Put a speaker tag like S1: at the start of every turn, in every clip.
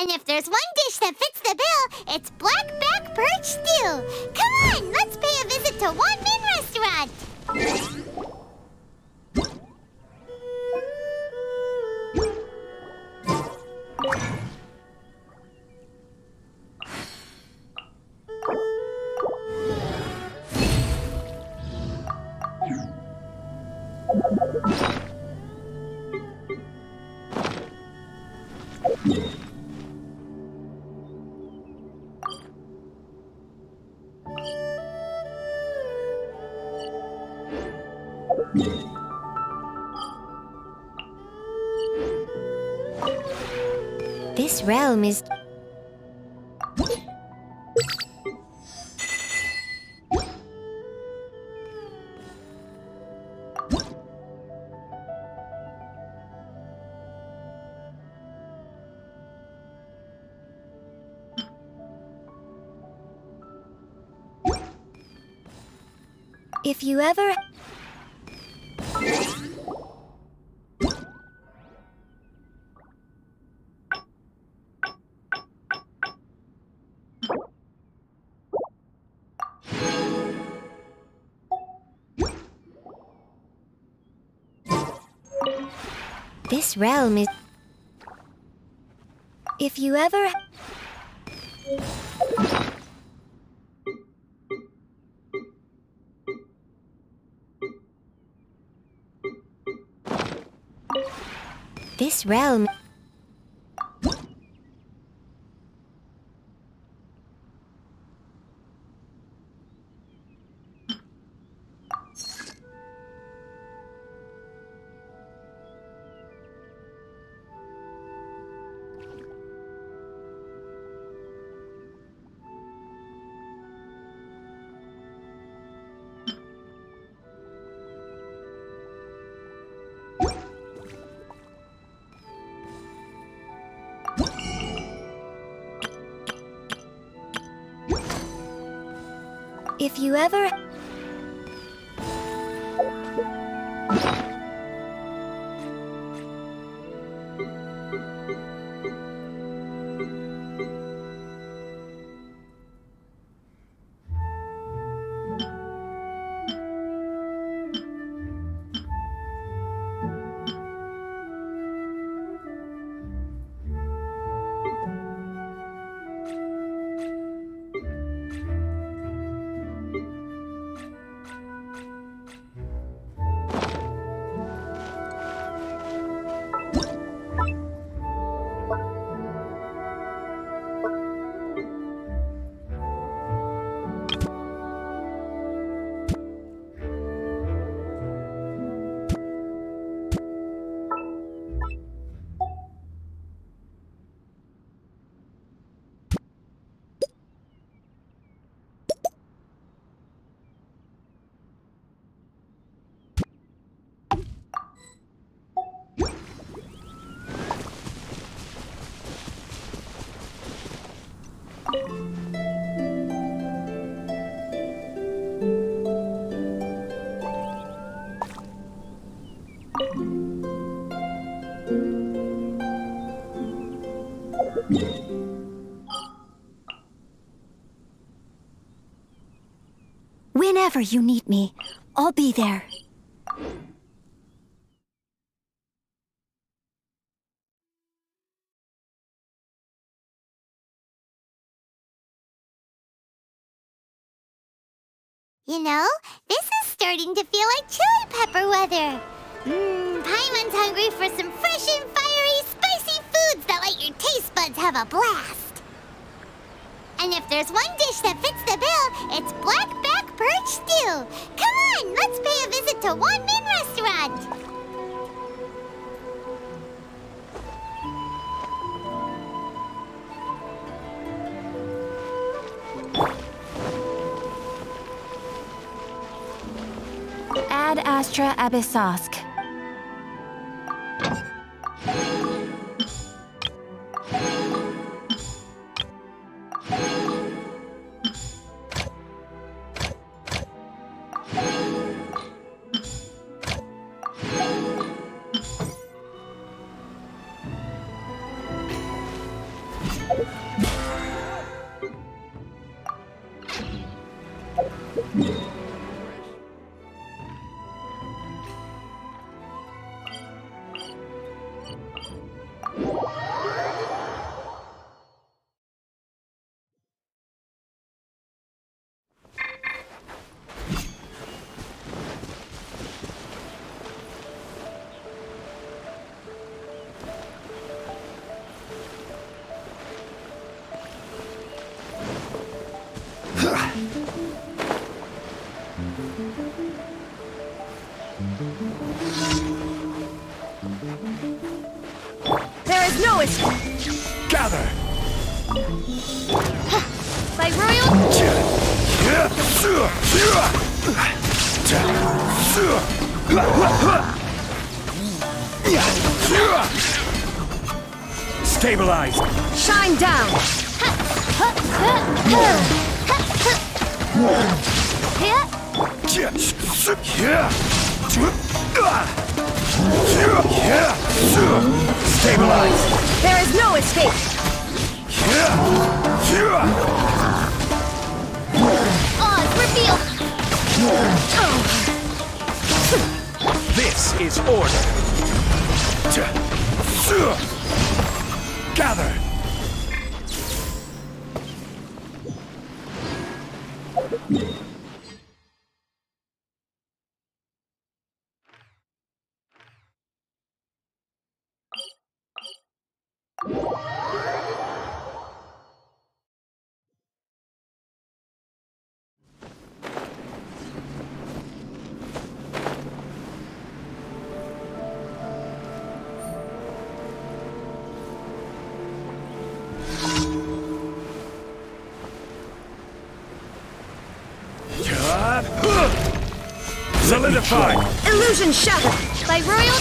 S1: And if there's one dish that fits the bill, it's blackback perch stew. Come on, let's pay a visit to One Min Restaurant.
S2: This realm is... If you ever... This realm is... If you ever... This realm... If you ever... Whenever you need me, I'll be there.
S1: You know, this is starting to feel like chili pepper weather. Paimon's hungry for some fresh and fiery, spicy foods that let your taste buds have a blast. And if there's one dish that fits the bill, it's blackback perch stew. Come on, let's pay a visit to One Min Restaurant.
S2: Ad Astra Abyssosk.
S3: escape.
S4: Gather!
S3: By royal...
S4: Stabilize!
S3: Shine down.
S4: Stabilize!
S3: There is no escape.
S1: Oz, reveal!
S4: This is order! Gather! Solidify!
S3: Illusion shattered.
S1: By royal...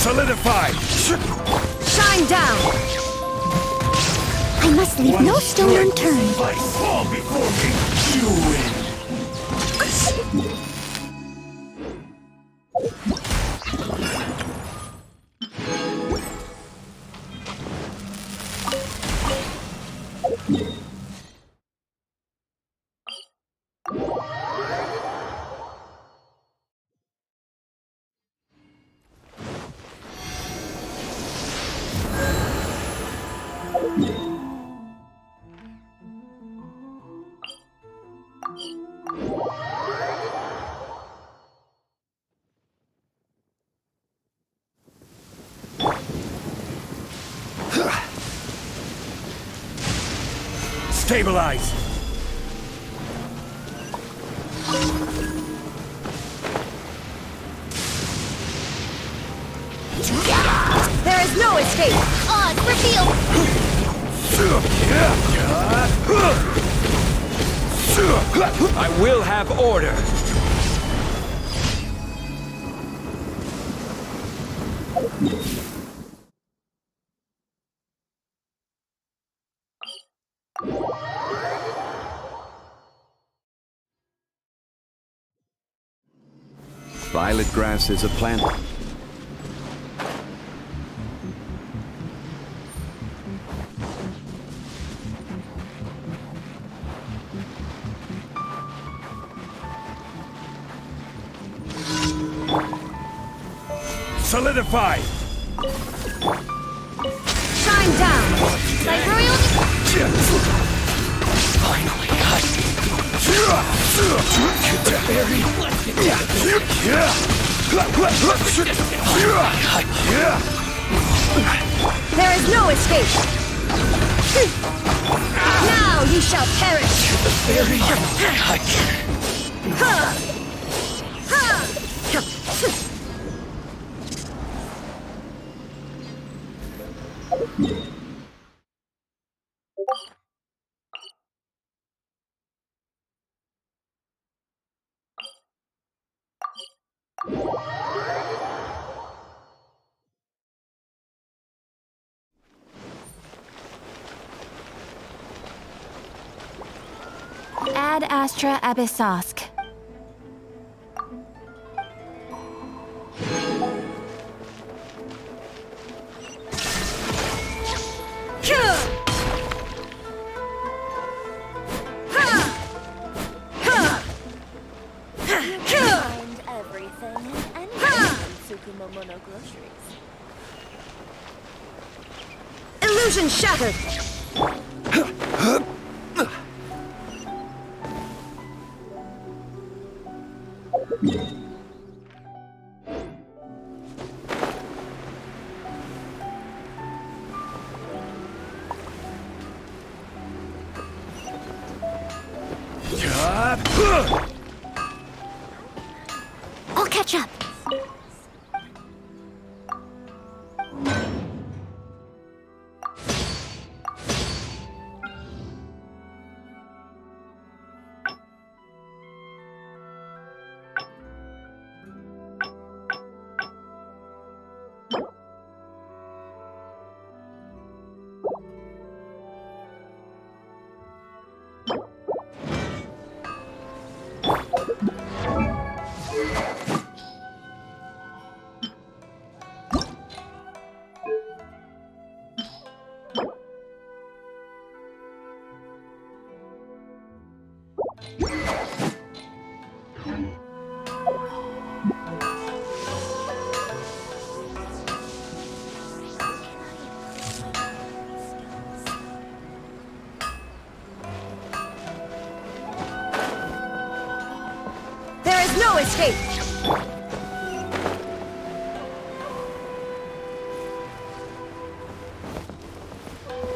S4: Solidify!
S3: Shine down.
S2: I must leave no stone unturned.
S4: Fall before me, you win! Stabilize!
S3: There is no escape.
S1: Oz, reveal!
S4: I will have order!
S5: Violet grass is a plant.
S4: Solidify!
S3: Shine down.
S1: By royal...
S4: Finally,
S3: There is no escape. Now you shall perish.
S2: Ad Astra Abyssosk.
S6: Find everything and anything in Tsukumomono groceries.
S3: Illusion shattered.
S2: I'll catch up.
S3: There is no escape!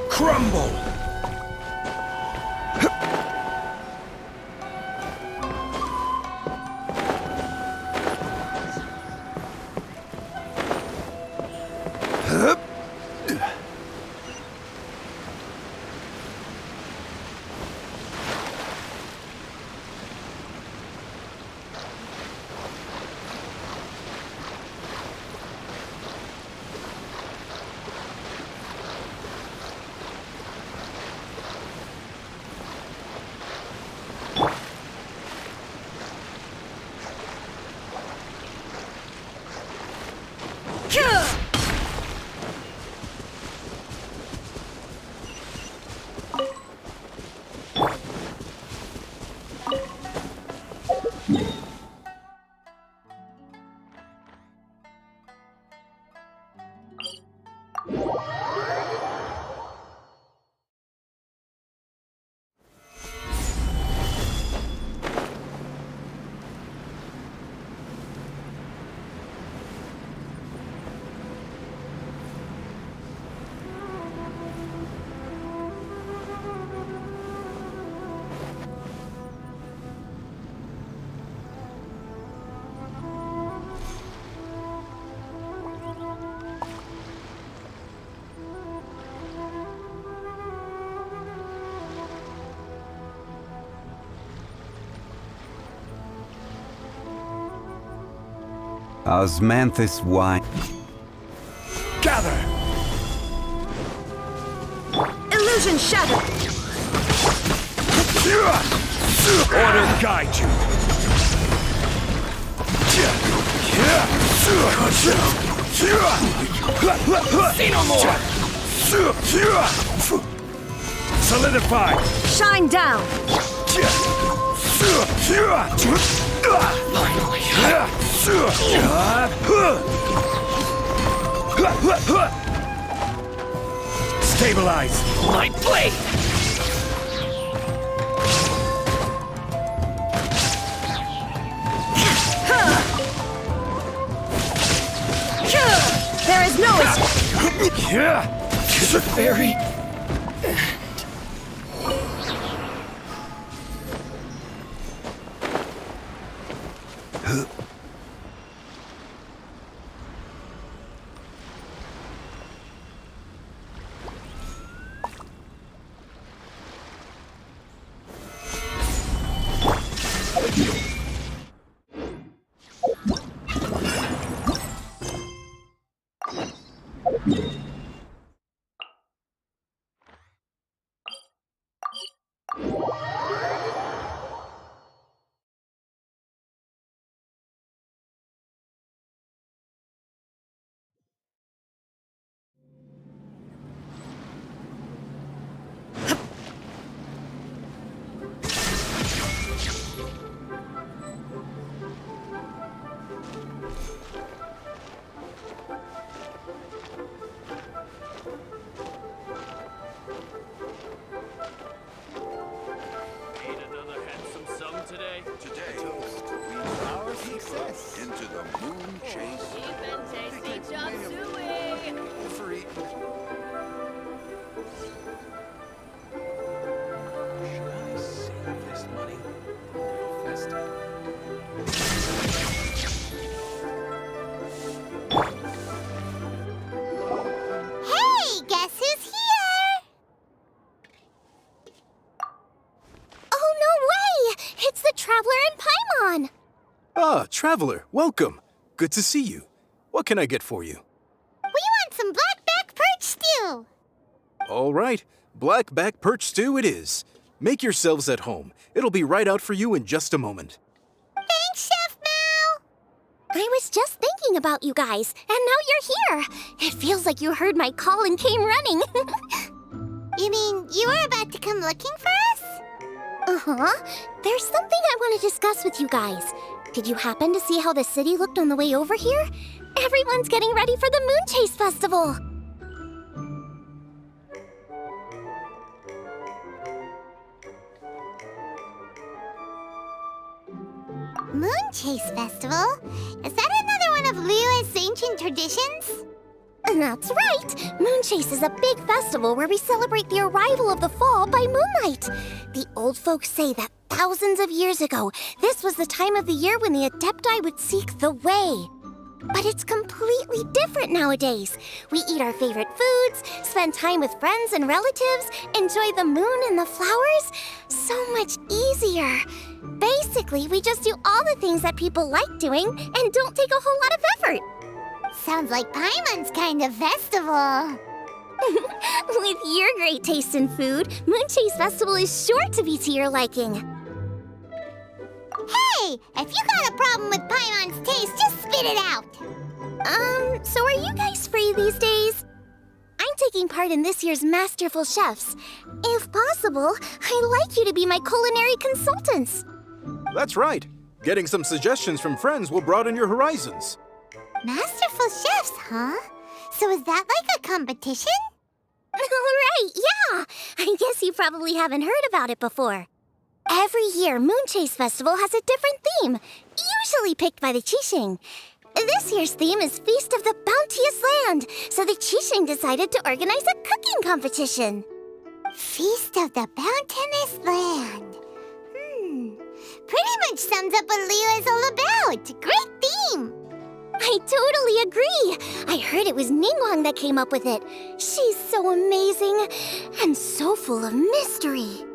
S4: Crumble!
S5: Osmanthus wine.
S4: Gather!
S3: Illusion shattered!
S4: Order guide you! See no more! Solidify!
S3: Shine down!
S4: Stabilize! My blade!
S3: There is no escape!
S4: To the very
S7: Today, we our success into the Moonchase.
S6: Tasty chop suey!
S7: Free. Should I save this money? best.
S1: Hey, guess who's here?
S2: Oh, no way! It's the Traveler and Paimon!
S8: Ah, Traveler, welcome. Good to see you. What can I get for you?
S1: We want some blackback perch stew.
S8: All right, blackback perch stew it is. Make yourselves at home. It'll be right out for you in just a moment.
S1: Thanks, Chef Mal.
S2: I was just thinking about you guys, and now you're here. It feels like you heard my call and came running.
S1: You mean you were about to come looking for us?
S2: Uh-huh. There's something I want to discuss with you guys. Did you happen to see how the city looked on the way over here? Everyone's getting ready for the Moonchase Festival.
S1: Moonchase Festival? Is that another one of Liyue's ancient traditions?
S2: That's right! Moonchase is a big festival where we celebrate the arrival of the fall by moonlight. The old folks say that thousands of years ago, this was the time of the year when the Adepti would seek the way. But it's completely different nowadays. We eat our favorite foods, spend time with friends and relatives, enjoy the moon and the flowers. So much easier. Basically, we just do all the things that people like doing and don't take a whole lot of effort.
S1: Sounds like Paimon's kind of festival.
S2: With your great taste in food, Moonchase Festival is sure to be to your liking.
S1: Hey, if you got a problem with Paimon's taste, just spit it out.
S2: So are you guys free these days? I'm taking part in this year's Masterful Chefs. If possible, I'd like you to be my culinary consultants.
S8: That's right. Getting some suggestions from friends will broaden your horizons.
S1: Masterful chefs, huh? So is that like a competition?
S2: Right, yeah. I guess you probably haven't heard about it before. Every year, Moonchase Festival has a different theme, usually picked by the Qixing. This year's theme is Feast of the Bounteous Land, so the Qixing decided to organize a cooking competition.
S1: Feast of the Bounteous Land. Pretty much sums up what Liyue is all about. Great theme.
S2: I totally agree. I heard it was Ningguang that came up with it. She's so amazing and so full of mystery.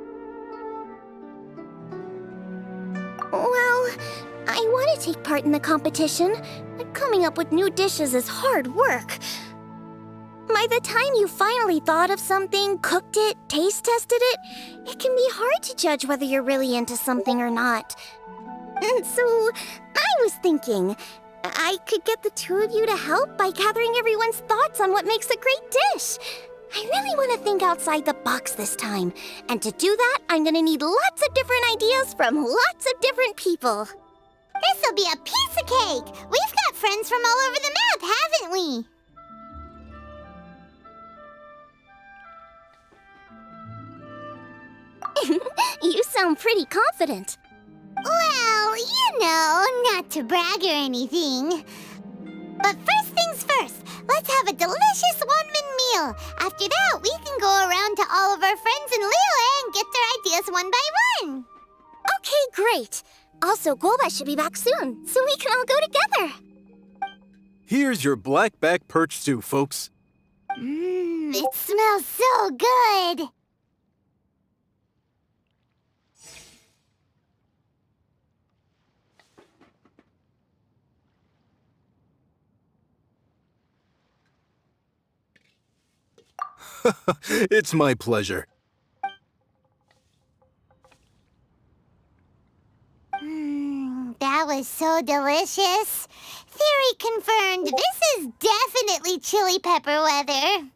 S2: Well, I want to take part in the competition, but coming up with new dishes is hard work. By the time you finally thought of something, cooked it, taste tested it, it can be hard to judge whether you're really into something or not. So, I was thinking, I could get the two of you to help by gathering everyone's thoughts on what makes a great dish. I really want to think outside the box this time. And to do that, I'm going to need lots of different ideas from lots of different people.
S1: This'll be a piece of cake. We've got friends from all over the map, haven't we?
S2: You sound pretty confident.
S1: Well, you know, not to brag or anything. But first things first, let's have a delicious one-man meal. After that, we can go around to all of our friends in Liyue and get their ideas one by one.
S2: Okay, great. Also, Golbat should be back soon, so we can all go together.
S8: Here's your blackback perch stew, folks.
S1: It smells so good.
S8: It's my pleasure.
S1: That was so delicious. Theory confirmed. This is definitely chili pepper weather.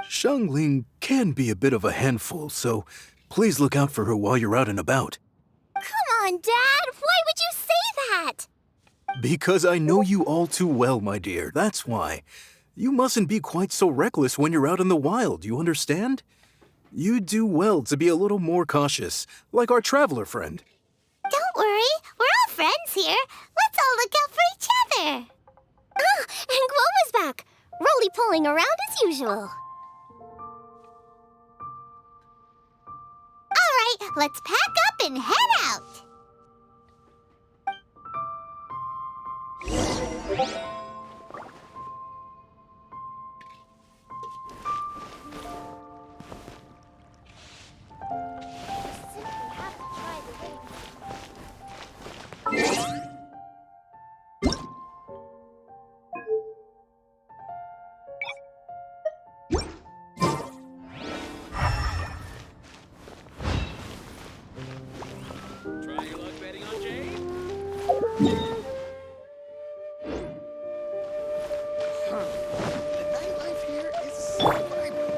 S8: Xiangling can be a bit of a handful, so please look out for her while you're out and about.
S2: Come on, Dad. Why would you say that?
S8: Because I know you all too well, my dear. That's why. You mustn't be quite so reckless when you're out in the wild, you understand? You'd do well to be a little more cautious, like our traveler friend.
S1: Don't worry. We're all friends here. Let's all look out for each other.
S2: Ah, and Gloma's back. Roly-poling around as usual.
S1: All right, let's pack up and head out.
S4: Try your luck betting on Jade?
S7: The nightlife here is so vibrant.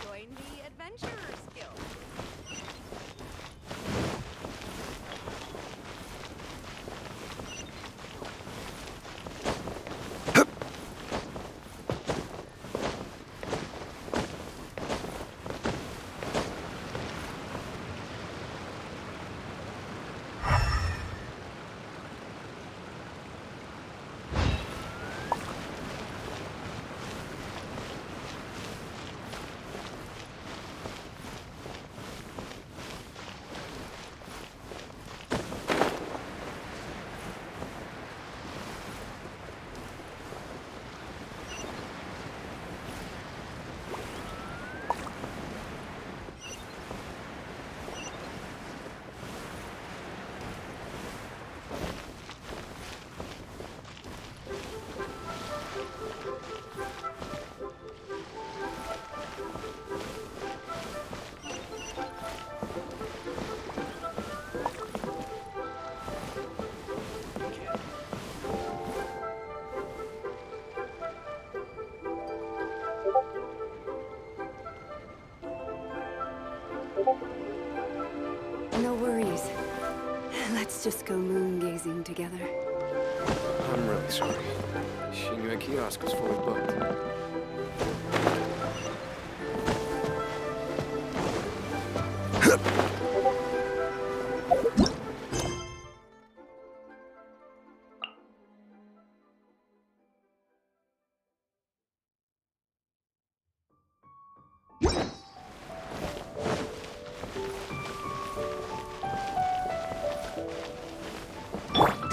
S6: Join the Adventurers Guild.
S3: No worries. Let's just go moon gazing together.
S9: I'm really sorry. Shinue kiosk was fully booked.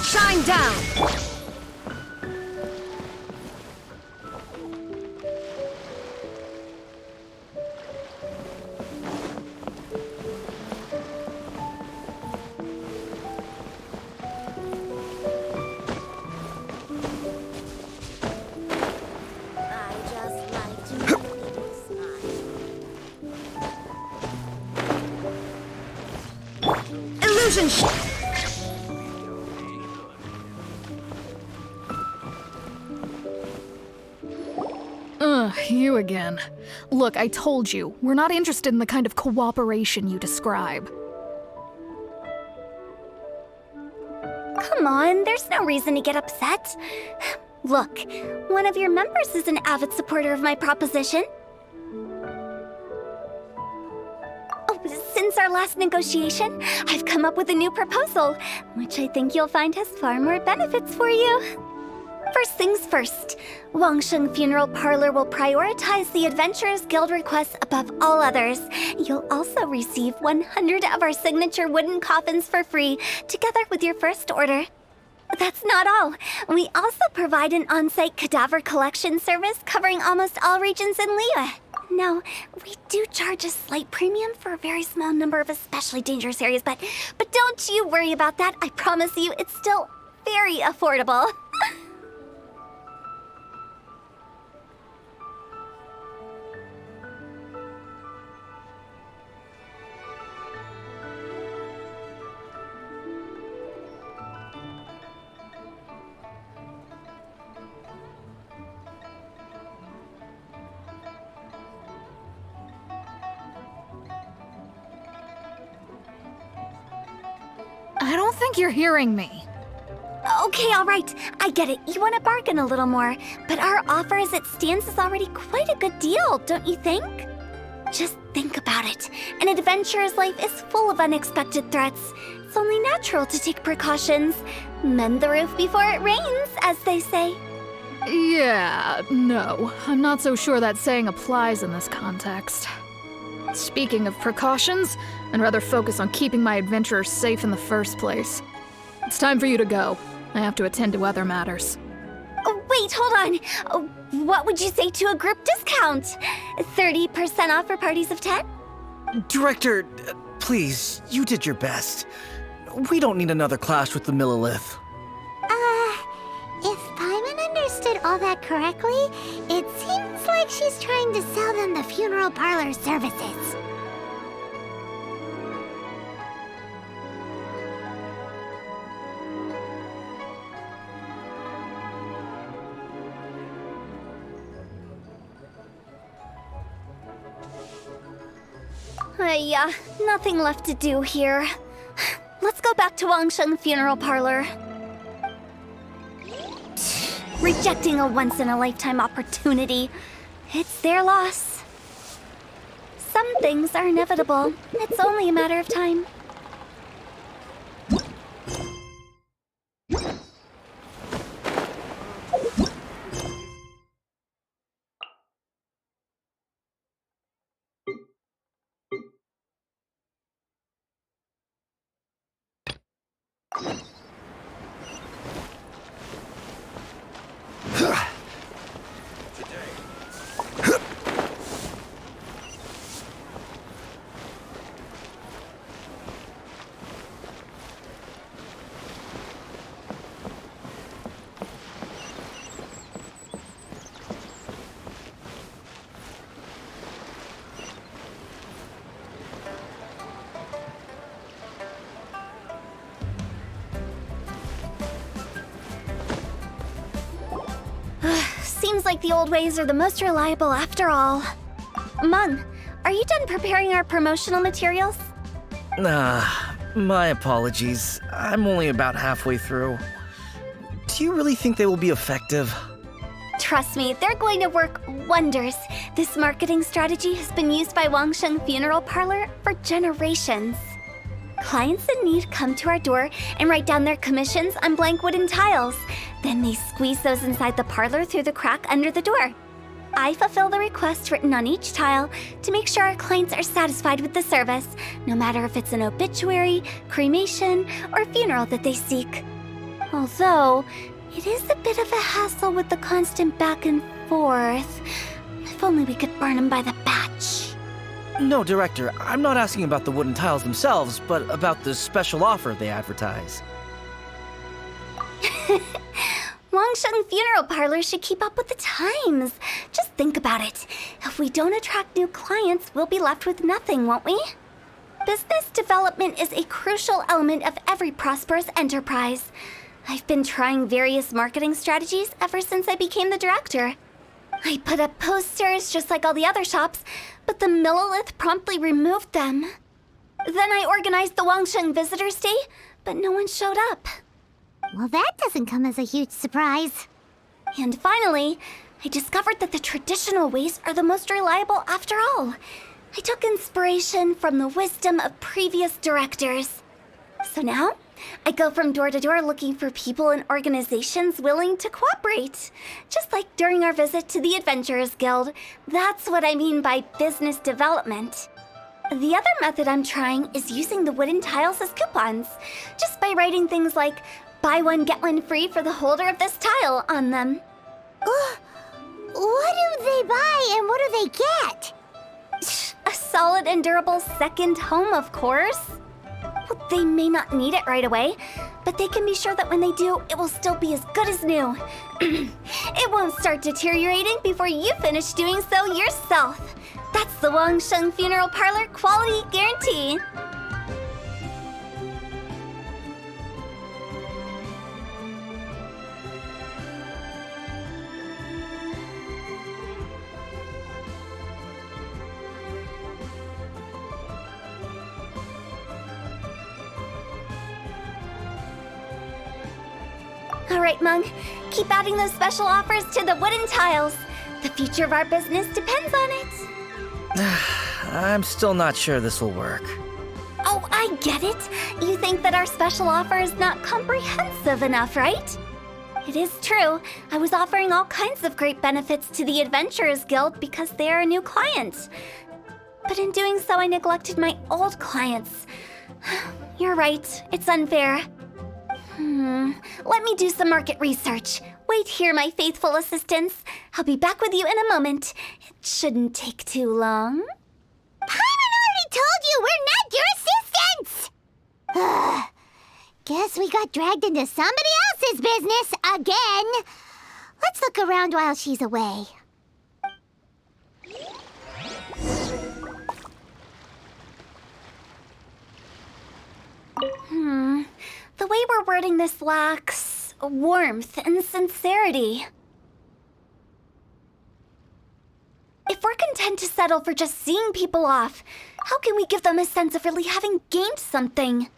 S3: Shine down!
S2: I just like to make people smile.
S3: Illusion
S10: Ugh, you again. Look, I told you, we're not interested in the kind of cooperation you describe.
S2: Come on, there's no reason to get upset. Look, one of your members is an avid supporter of my proposition. Oh, since our last negotiation, I've come up with a new proposal, which I think you'll find has far more benefits for you. First things first, Wangsheng Funeral Parlor will prioritize the Adventurers Guild requests above all others. You'll also receive 100 of our signature wooden coffins for free, together with your first order. That's not all. We also provide an on-site cadaver collection service covering almost all regions in Liyue. Now, we do charge a slight premium for a very small number of especially dangerous areas, but don't you worry about that. I promise you, it's still very affordable.
S10: I don't think you're hearing me.
S2: Okay, all right. I get it. You want to bargain a little more. But our offer as it stands is already quite a good deal, don't you think? Just think about it. An adventurer's life is full of unexpected threats. It's only natural to take precautions. Mend the roof before it rains, as they say.
S10: Yeah, no. I'm not so sure that saying applies in this context. Speaking of precautions, I'd rather focus on keeping my adventurers safe in the first place. It's time for you to go. I have to attend to other matters.
S2: Oh, wait, hold on. What would you say to a group discount? 30% off for parties of 10?
S11: Director, please, you did your best. We don't need another clash with the Millilith.
S1: If Paimon understood all that correctly, it seems like she's trying to sell them the funeral parlor services.
S2: Yeah, nothing left to do here. Let's go back to Wangsheng Funeral Parlor. Rejecting a once-in-a-lifetime opportunity. It's their loss. Some things are inevitable. It's only a matter of time. Seems like the old ways are the most reliable after all. Mung, are you done preparing our promotional materials?
S11: My apologies. I'm only about halfway through. Do you really think they will be effective?
S2: Trust me, they're going to work wonders. This marketing strategy has been used by Wangsheng Funeral Parlor for generations. Clients in need come to our door and write down their commissions on blank wooden tiles. Then they squeeze those inside the parlor through the crack under the door. I fulfill the request written on each tile to make sure our clients are satisfied with the service, no matter if it's an obituary, cremation, or funeral that they seek. Although, it is a bit of a hassle with the constant back and forth. If only we could burn them by the batch.
S11: No, Director, I'm not asking about the wooden tiles themselves, but about the special offer they advertise.
S2: Wangsheng Funeral Parlor should keep up with the times. Just think about it. If we don't attract new clients, we'll be left with nothing, won't we? Business development is a crucial element of every prosperous enterprise. I've been trying various marketing strategies ever since I became the director. I put up posters just like all the other shops, but the Millilith promptly removed them. Then I organized the Wangsheng Visitors Day, but no one showed up.
S1: Well, that doesn't come as a huge surprise.
S2: And finally, I discovered that the traditional ways are the most reliable after all. I took inspiration from the wisdom of previous directors. So now, I go from door to door looking for people and organizations willing to cooperate. Just like during our visit to the Adventurers Guild. That's what I mean by business development. The other method I'm trying is using the wooden tiles as coupons. Just by writing things like, buy one, get one free for the holder of this tile on them.
S1: What do they buy and what do they get?
S2: A solid and durable second home, of course. Well, they may not need it right away, but they can be sure that when they do, it will still be as good as new. It won't start deteriorating before you finish doing so yourself. That's the Wangsheng Funeral Parlor quality guarantee. All right, Mung. Keep adding those special offers to the wooden tiles. The future of our business depends on it.
S11: I'm still not sure this will work.
S2: Oh, I get it. You think that our special offer is not comprehensive enough, right? It is true. I was offering all kinds of great benefits to the Adventurers Guild because they are a new client. But in doing so, I neglected my old clients. You're right. It's unfair. Let me do some market research. Wait here, my faithful assistants. I'll be back with you in a moment. It shouldn't take too long.
S1: Paimon already told you we're not your assistants! Guess we got dragged into somebody else's business again. Let's look around while she's away.
S2: The way we're wording this lacks warmth and sincerity. If we're content to settle for just seeing people off, how can we give them a sense of really having gained something?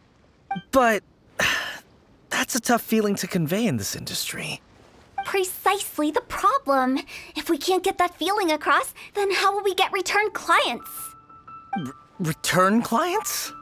S11: But that's a tough feeling to convey in this industry.
S2: Precisely the problem. If we can't get that feeling across, then how will we get return clients?
S11: Return clients?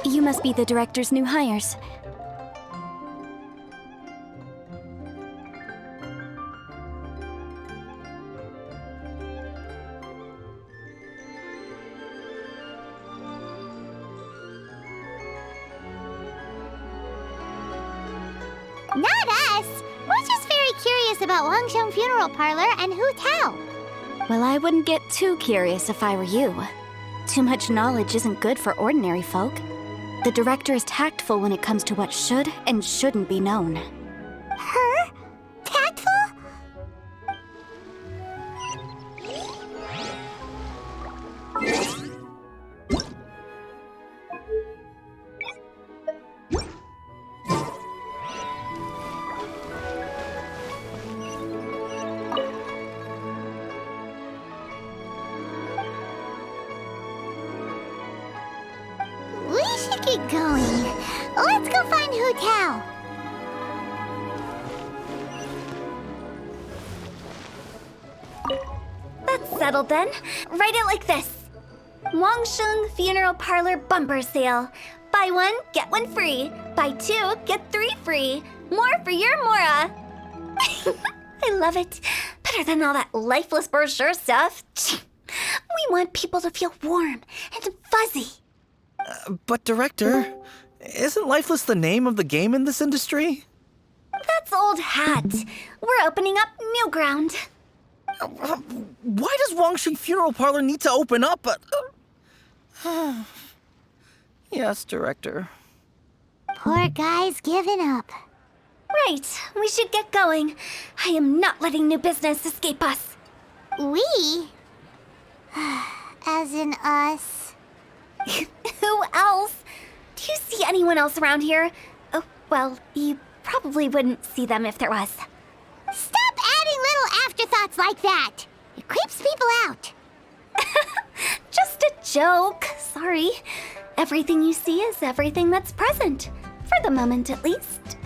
S3: You must be the director's new hires.
S1: Not us! We're just very curious about Wangsheng Funeral Parlor and Hu Tao.
S3: Well, I wouldn't get too curious if I were you. Too much knowledge isn't good for ordinary folk. The director is tactful when it comes to what should and shouldn't be known.
S1: Her? Tactful? We should get going. Let's go find Hu Tao.
S2: That's settled then. Write it like this. Wangsheng Funeral Parlor Bumper Sale. Buy one, get one free. Buy two, get three free. More for your Mora. I love it. Better than all that lifeless brochure stuff. We want people to feel warm and fuzzy.
S11: But Director, isn't Lifeless the name of the game in this industry?
S2: That's old hat. We're opening up new ground.
S11: Why does Wangsheng Funeral Parlor need to open up? Yes, Director.
S1: Poor guy's giving up.
S2: Right, we should get going. I am not letting new business escape us.
S1: We? As in us.
S2: Who else? Do you see anyone else around here? Oh, well, you probably wouldn't see them if there was.
S1: Stop adding little afterthoughts like that. It creeps people out.
S2: Just a joke. Sorry. Everything you see is everything that's present. For the moment, at least.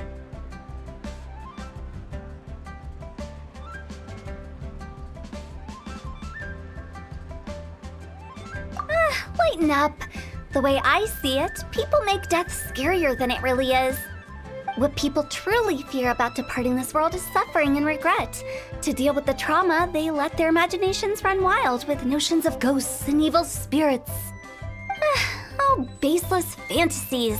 S2: Lighten up. The way I see it, people make death scarier than it really is. What people truly fear about departing this world is suffering and regret. To deal with the trauma, they let their imaginations run wild with notions of ghosts and evil spirits. Oh, baseless fantasies.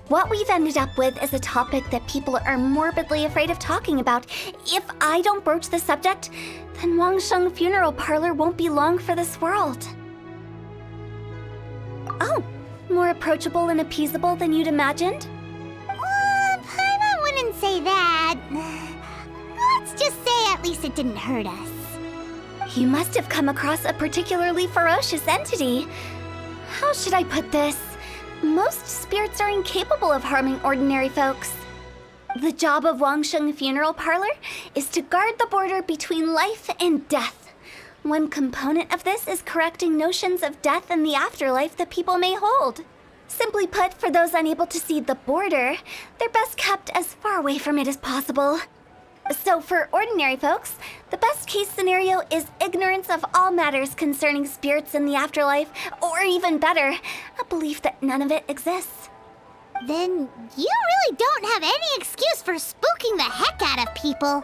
S2: What we've ended up with is a topic that people are morbidly afraid of talking about. If I don't broach the subject, then Wangsheng Funeral Parlor won't be long for this world. Oh, more approachable and appeasable than you'd imagined?
S1: Paimon wouldn't say that. Let's just say at least it didn't hurt us.
S2: You must have come across a particularly ferocious entity. How should I put this? Most spirits are incapable of harming ordinary folks. The job of Wangsheng Funeral Parlor is to guard the border between life and death. One component of this is correcting notions of death and the afterlife that people may hold. Simply put, for those unable to see the border, they're best kept as far away from it as possible. So for ordinary folks, the best case scenario is ignorance of all matters concerning spirits in the afterlife, or even better, a belief that none of it exists.
S1: Then you really don't have any excuse for spooking the heck out of people.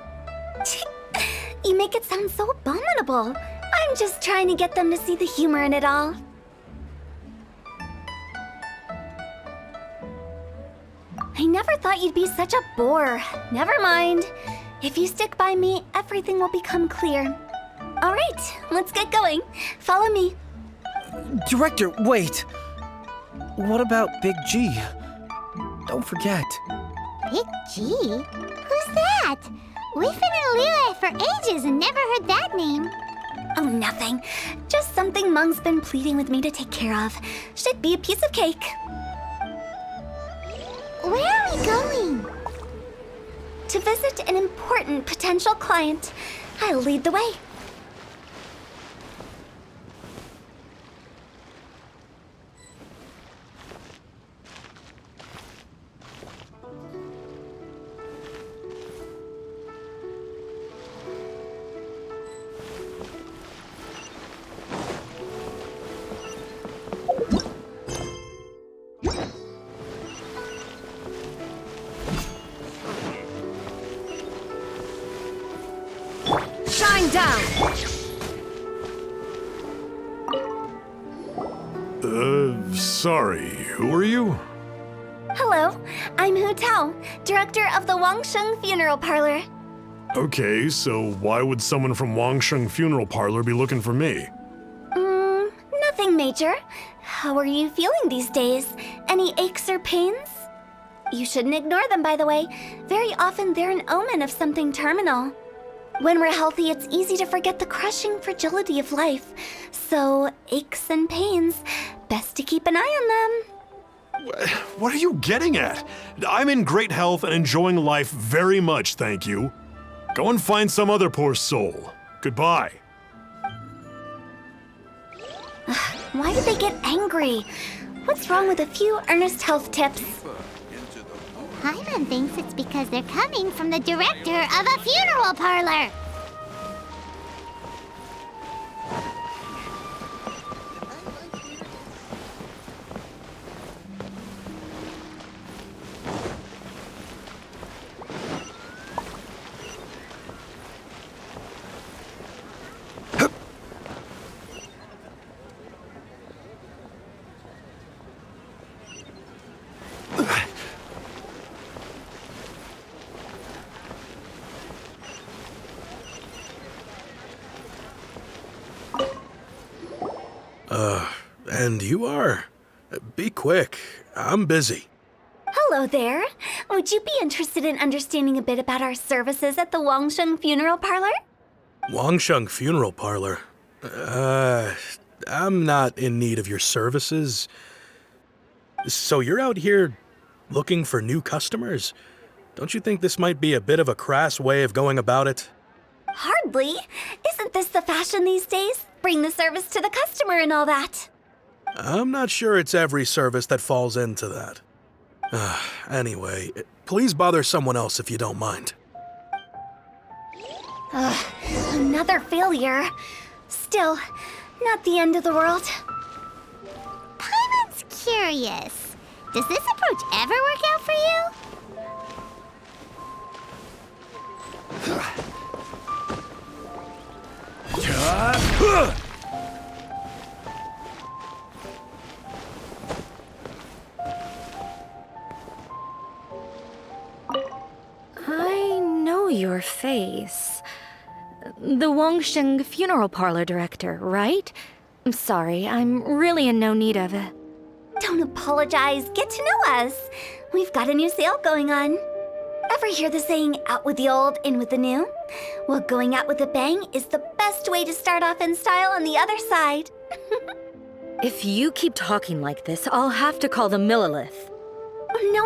S2: You make it sound so abominable. I'm just trying to get them to see the humor in it all. I never thought you'd be such a bore. Never mind. If you stick by me, everything will become clear. All right, let's get going. Follow me.
S11: Director, wait. What about Big G? Don't forget.
S1: Big G? Who's that? We've been in Liyue for ages and never heard that name.
S2: Oh, nothing. Just something Mung's been pleading with me to take care of. Should be a piece of cake.
S1: Where are we going?
S2: To visit an important potential client. I'll lead the way.
S6: Shine down!
S12: Sorry, who are you?
S2: Hello, I'm Hu Tao, director of the Wangsheng Funeral Parlor.
S12: Okay, so why would someone from Wangsheng Funeral Parlor be looking for me?
S2: Nothing major. How are you feeling these days? Any aches or pains? You shouldn't ignore them, by the way. Very often they're an omen of something terminal. When we're healthy, it's easy to forget the crushing fragility of life. So, aches and pains, best to keep an eye on them.
S12: What are you getting at? I'm in great health and enjoying life very much, thank you. Go and find some other poor soul. Goodbye.
S2: Why did they get angry? What's wrong with a few earnest health tips?
S1: Paimon thinks it's because they're coming from the director of a funeral parlor.
S8: And you are? Be quick. I'm busy.
S2: Hello there. Would you be interested in understanding a bit about our services at the Wangsheng Funeral Parlor?
S8: Wangsheng Funeral Parlor? I'm not in need of your services. So you're out here looking for new customers? Don't you think this might be a bit of a crass way of going about it?
S2: Hardly. Isn't this the fashion these days? Bring the service to the customer and all that.
S8: I'm not sure it's every service that falls into that. Anyway, please bother someone else if you don't mind.
S2: Another failure. Still, not the end of the world.
S1: Paimon's curious. Does this approach ever work out for you?
S6: I know your face. The Wangsheng Funeral Parlor director, right? I'm sorry, I'm really in no need of it.
S2: Don't apologize. Get to know us. We've got a new sale going on. Ever hear the saying, out with the old, in with the new? Well, going out with a bang is the best way to start off in style on the other side.
S6: If you keep talking like this, I'll have to call the Millilith.
S2: No.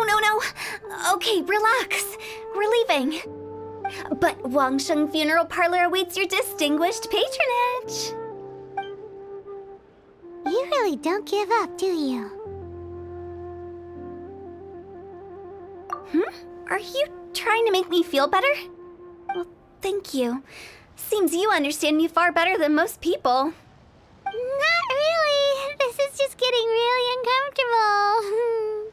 S2: Okay, relax. We're leaving. But Wangsheng Funeral Parlor awaits your distinguished patronage.
S1: You really don't give up, do you?
S2: Are you trying to make me feel better? Well, thank you. Seems you understand me far better than most people.
S1: Not really. This is just getting really uncomfortable.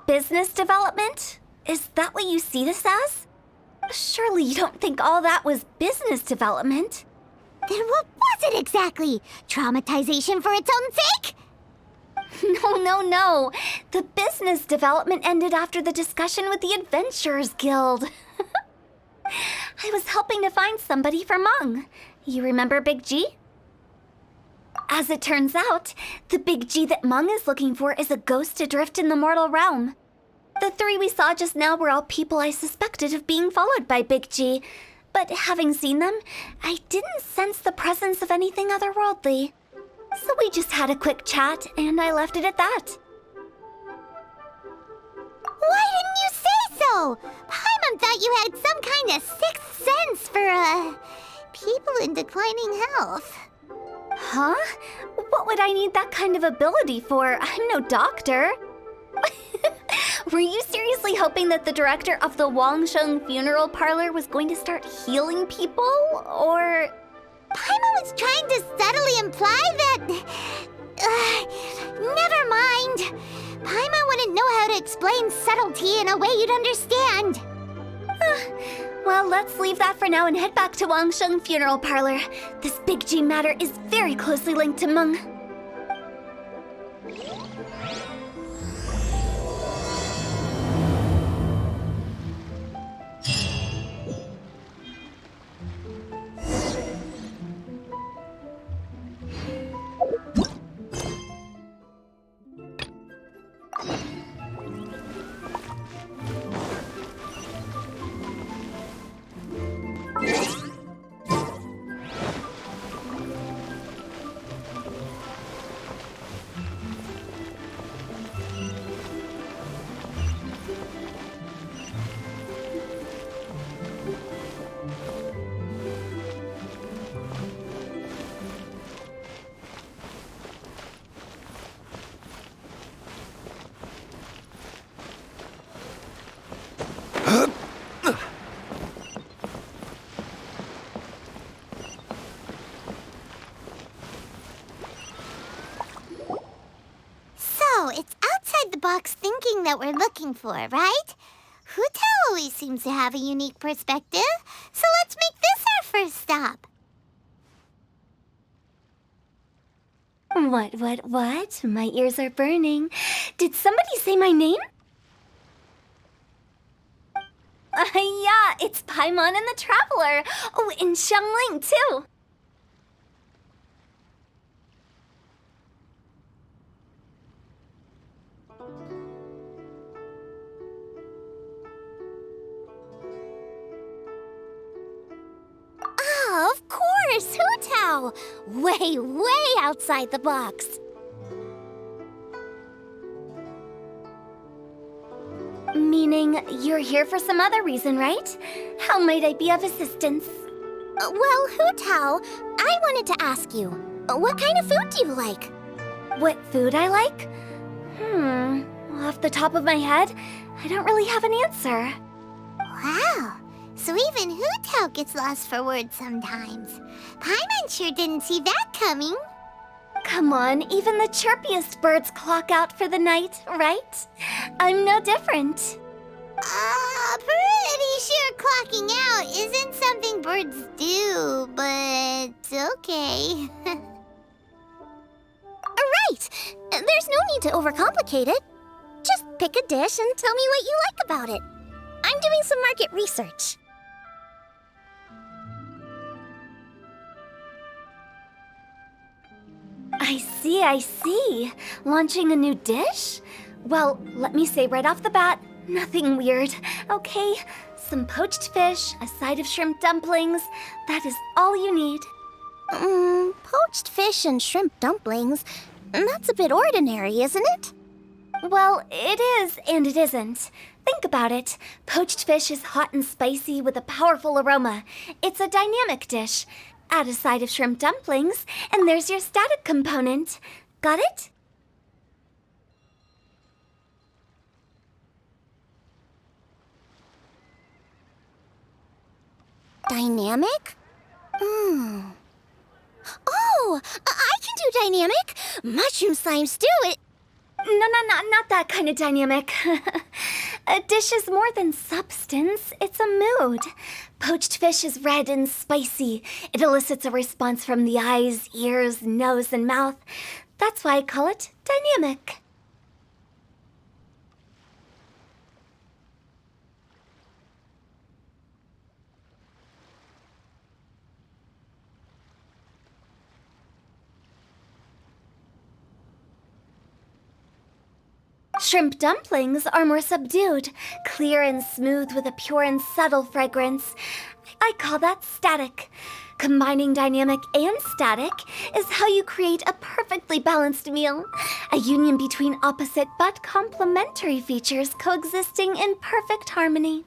S2: Business development? Is that what you see this as? Surely you don't think all that was business development.
S1: Then what was it exactly? Traumatization for its own sake?
S2: No. The business development ended after the discussion with the Adventurers Guild. I was helping to find somebody for Meng. You remember Big G? As it turns out, the Big G that Meng is looking for is a ghost adrift in the mortal realm. The three we saw just now were all people I suspected of being followed by Big G, but having seen them, I didn't sense the presence of anything otherworldly. So we just had a quick chat, and I left it at that.
S1: Why didn't you say so? Paimon thought you had some kind of sixth sense for, people in declining health.
S2: Huh? What would I need that kind of ability for? I'm no doctor. Were you seriously hoping that the director of the Wangsheng Funeral Parlor was going to start healing people, or...?
S1: Paimon was trying to subtly imply that... never mind. Paimon wouldn't know how to explain subtlety in a way you'd understand.
S2: Well, let's leave that for now and head back to Wangsheng Funeral Parlor. This Big G matter is very closely linked to Meng.
S1: So, it's outside the box thinking that we're looking for, right? Hu Tao always seems to have a unique perspective, so let's make this our first stop.
S2: What? My ears are burning. Did somebody say my name? Yeah, it's Paimon and the Traveler. Oh, and Xiangling, too.
S1: Oh, of course, Hu Tao. Way outside the box.
S2: Meaning, you're here for some other reason, right? How might I be of assistance?
S1: Well, Hu Tao, I wanted to ask you, what kind of food do you like?
S2: What food I like? Off the top of my head, I don't really have an answer.
S1: Wow, so even Hu Tao gets lost for words sometimes. Paimon sure didn't see that coming.
S2: Come on, even the chirpiest birds clock out for the night, right? I'm no different.
S1: Pretty sure clocking out isn't something birds do, but okay.
S2: Right! There's no need to overcomplicate it. Just pick a dish and tell me what you like about it. I'm doing some market research.
S3: I see. Launching a new dish? Well, let me say right off the bat, nothing weird, okay? Some poached fish, a side of shrimp dumplings. That is all you need.
S2: Poached fish and shrimp dumplings? That's a bit ordinary, isn't it?
S3: Well, it is and it isn't. Think about it. Poached fish is hot and spicy with a powerful aroma. It's a dynamic dish. Add a side of shrimp dumplings, and there's your static component. Got it?
S2: Dynamic? Oh, I can do dynamic. Mushroom slime stew, it...
S3: No, not that kind of dynamic. A dish is more than substance, it's a mood. Poached fish is red and spicy. It elicits a response from the eyes, ears, nose, and mouth. That's why I call it dynamic. Shrimp dumplings are more subdued, clear and smooth with a pure and subtle fragrance. I call that static. Combining dynamic and static is how you create a perfectly balanced meal. A union between opposite but complementary features coexisting in perfect harmony.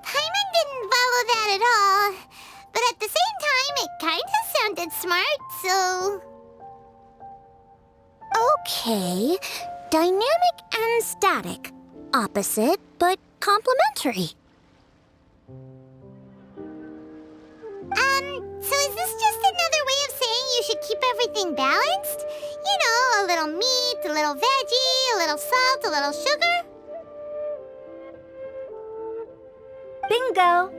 S1: Paimon didn't follow that at all. But at the same time, it kinda sounded smart, so...
S2: Okay, dynamic and static. Opposite, but complementary.
S1: So is this just another way of saying you should keep everything balanced? You know, a little meat, a little veggie, a little salt, a little sugar?
S3: Bingo!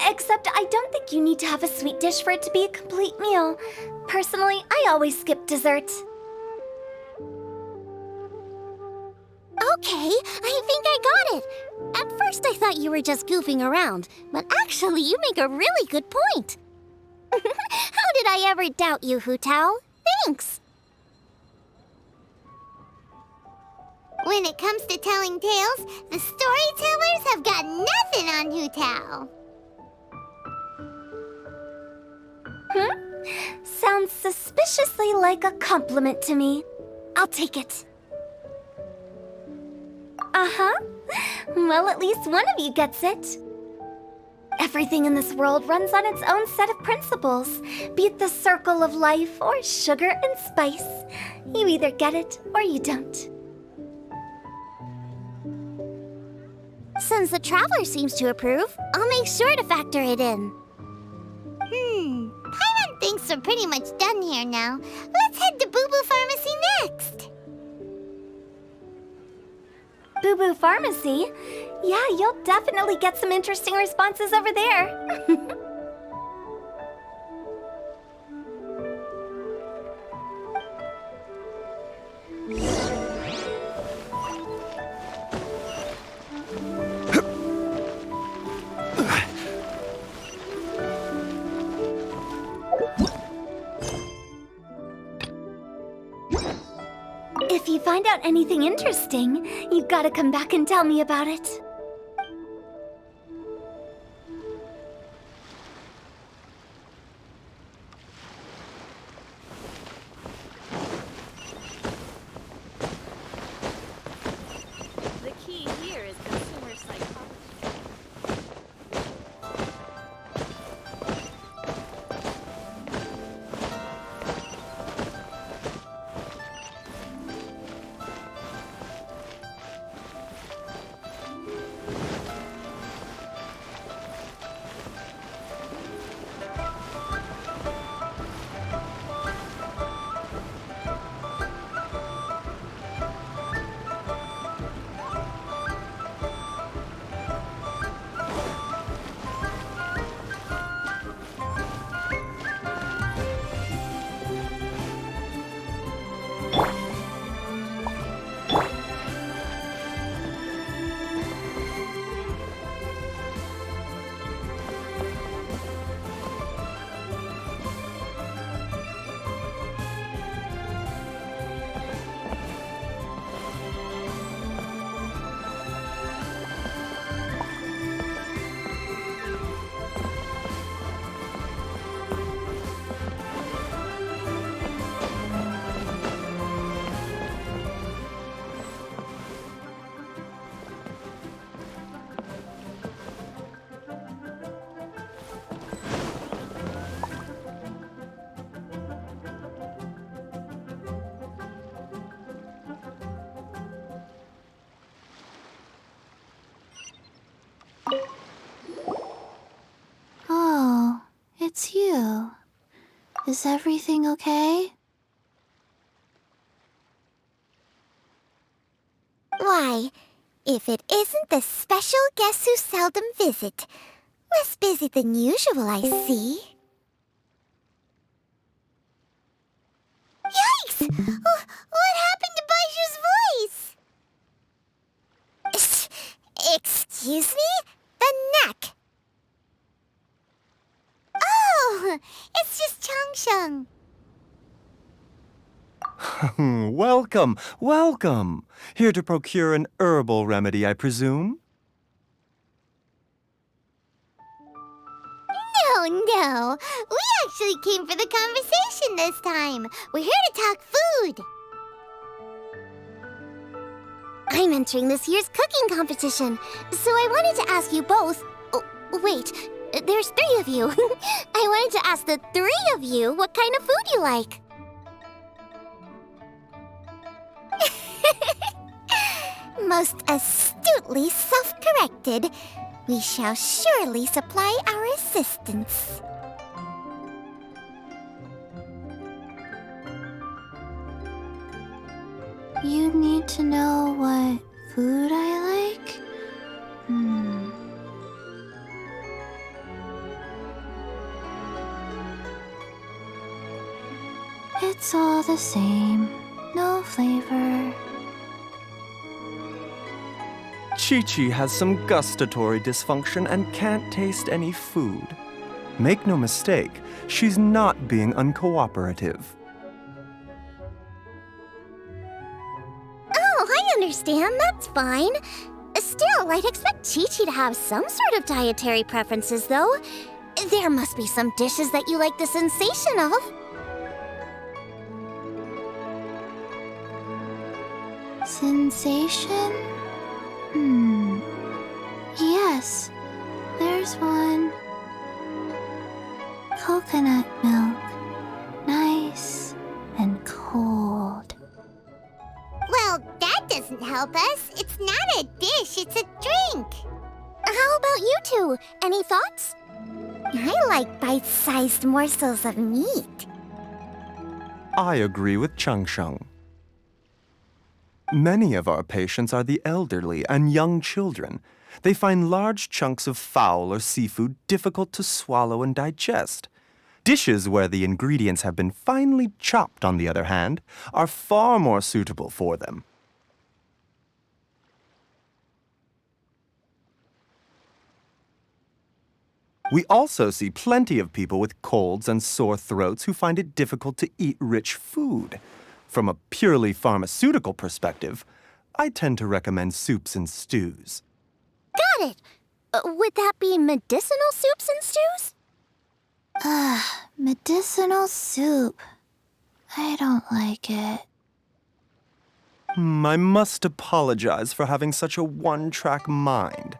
S3: Except I don't think you need to have a sweet dish for it to be a complete meal. Personally, I always skip dessert.
S2: Okay, I think I got it. At first I thought you were just goofing around, but actually you make a really good point. How did I ever doubt you, Hu Tao? Thanks.
S1: When it comes to telling tales, the storytellers have got nothing on Hu Tao.
S3: Sounds suspiciously like a compliment to me. I'll take it. Uh-huh. Well, at least one of you gets it. Everything in this world runs on its own set of principles, be it the circle of life or sugar and spice. You either get it or you don't.
S2: Since the Traveler seems to approve, I'll make sure to factor it in.
S1: Paimon thinks we're pretty much done here now. Let's head to Boo Boo Pharmacy next.
S3: Boo Boo Pharmacy? Yeah, you'll definitely get some interesting responses over there. If you find out anything interesting, you've got to come back and tell me about it.
S13: The key here is consumer psychology.
S2: Is everything okay? Why, if it isn't the special guests who seldom visit. Less busy than usual, I see. Yikes! What happened to Baishu's voice? Excuse me? The neck. Oh, it's just Changsheng.
S14: Welcome, welcome. Here to procure an herbal remedy, I presume?
S1: No. We actually came for the conversation this time. We're here to talk food.
S2: I'm entering this year's cooking competition, so I wanted to ask you both... Oh, wait, there's 3 of you. I wanted to ask the 3 of you what kind of food you like. Most astutely self-corrected. We shall surely supply our assistance. You need to know what food I like? It's all the same. No flavor.
S14: Chi-Chi has some gustatory dysfunction and can't taste any food. Make no mistake, she's not being uncooperative.
S2: Oh, I understand. That's fine. Still, I'd expect Chi-Chi to have some sort of dietary preferences, though. There must be some dishes that you like the sensation of. Sensation? Yes, there's one. Coconut milk. Nice and cold.
S1: Well, that doesn't help us. It's not a dish, it's a drink.
S2: How about you two? Any thoughts?
S1: I like bite-sized morsels of meat.
S14: I agree with Changsheng. Many of our patients are the elderly and young children. They find large chunks of fowl or seafood difficult to swallow and digest. Dishes where the ingredients have been finely chopped, on the other hand, are far more suitable for them. We also see plenty of people with colds and sore throats who find it difficult to eat rich food. From a purely pharmaceutical perspective, I tend to recommend soups and stews.
S2: Got it! Would that be medicinal soups and stews? Medicinal soup. I don't like it.
S14: I must apologize for having such a one-track mind.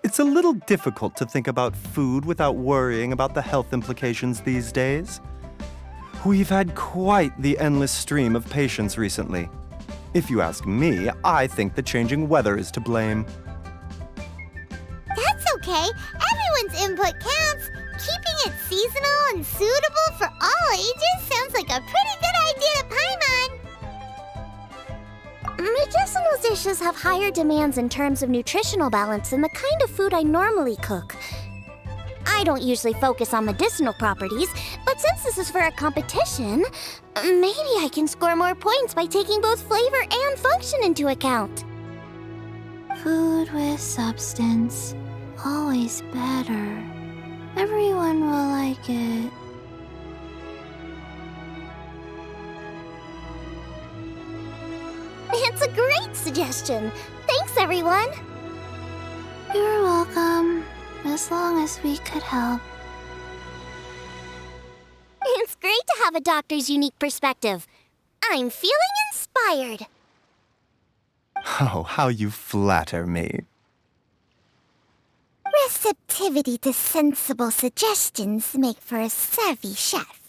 S14: It's a little difficult to think about food without worrying about the health implications these days. We've had quite the endless stream of patients recently. If you ask me, I think the changing weather is to blame.
S1: That's okay. Everyone's input counts. Keeping it seasonal and suitable for all ages sounds like a pretty good idea to Paimon.
S2: Medicinal dishes have higher demands in terms of nutritional balance than the kind of food I normally cook. I don't usually focus on medicinal properties, but since this is for a competition, maybe I can score more points by taking both flavor and function into account. Food with substance. Always better. Everyone will like it. It's a great suggestion. Thanks, everyone. You're welcome. As long as we could help. It's great to have a doctor's unique perspective. I'm feeling inspired.
S14: Oh, how you flatter me.
S1: Receptivity to sensible suggestions make for a savvy chef.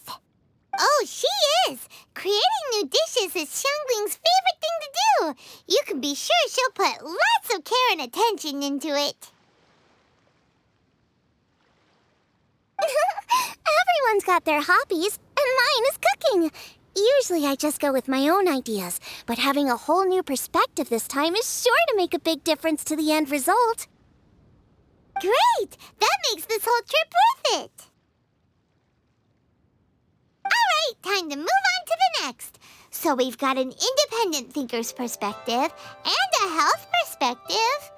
S1: Oh, she is! Creating new dishes is Xiangling's favorite thing to do. You can be sure she'll put lots of care and attention into it.
S2: Everyone's got their hobbies, and mine is cooking. Usually I just go with my own ideas, but having a whole new perspective this time is sure to make a big difference to the end result.
S1: Great! That makes this whole trip worth it! Alright, time to move on to the next. So we've got an independent thinker's perspective and a health perspective.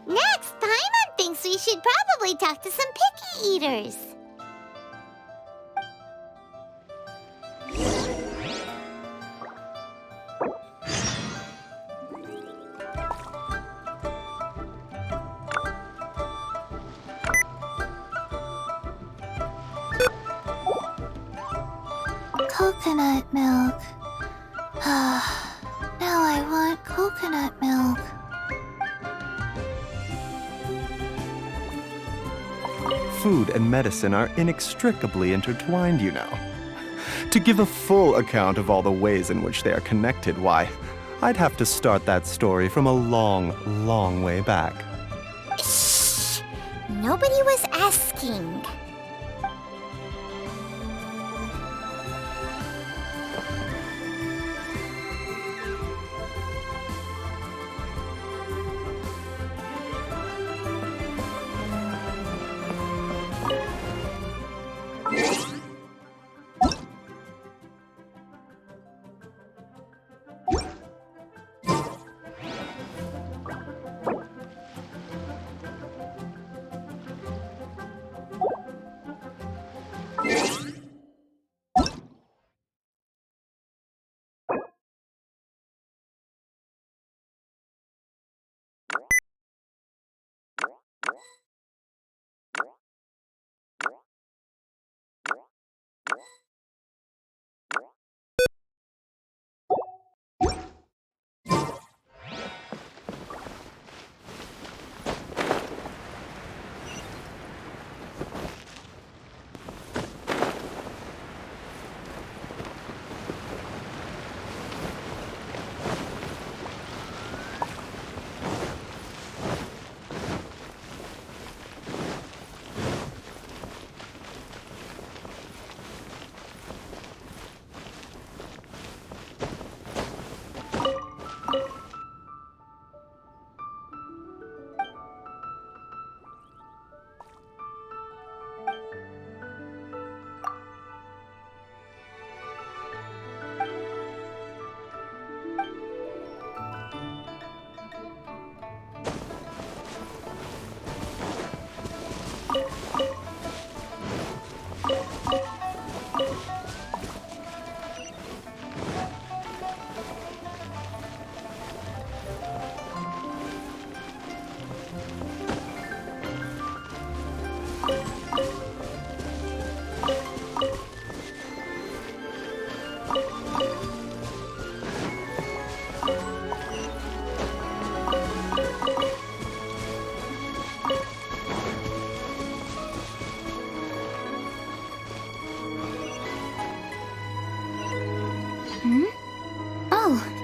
S1: Next, Paimon thinks we should probably talk to some picky eaters. Coconut milk. Now I want coconut milk.
S14: Food and medicine are inextricably intertwined, you know. To give a full account of all the ways in which they are connected, why, I'd have to start that story from a long, long way back.
S2: Shh! Nobody was asking.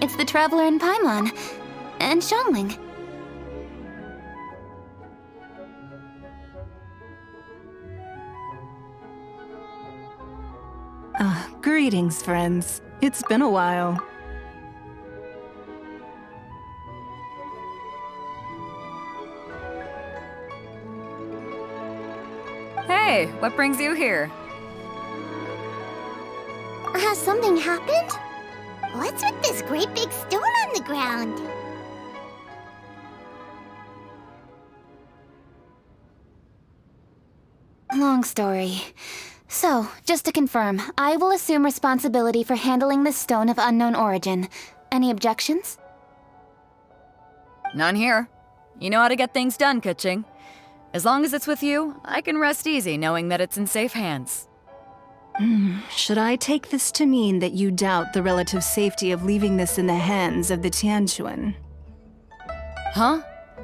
S3: It's the Traveler in Paimon. And Xiangling.
S15: Greetings, friends. It's been a while.
S13: Hey, what brings you here?
S2: Has something happened?
S1: What's with this great big stone on the ground?
S3: Long story. So, just to confirm, I will assume responsibility for handling this stone of unknown origin. Any objections?
S13: None here. You know how to get things done, Kuching. As long as it's with you, I can rest easy knowing that it's in safe hands.
S15: Should I take this to mean that you doubt the relative safety of leaving this in the hands of the Tianquan?
S13: Huh?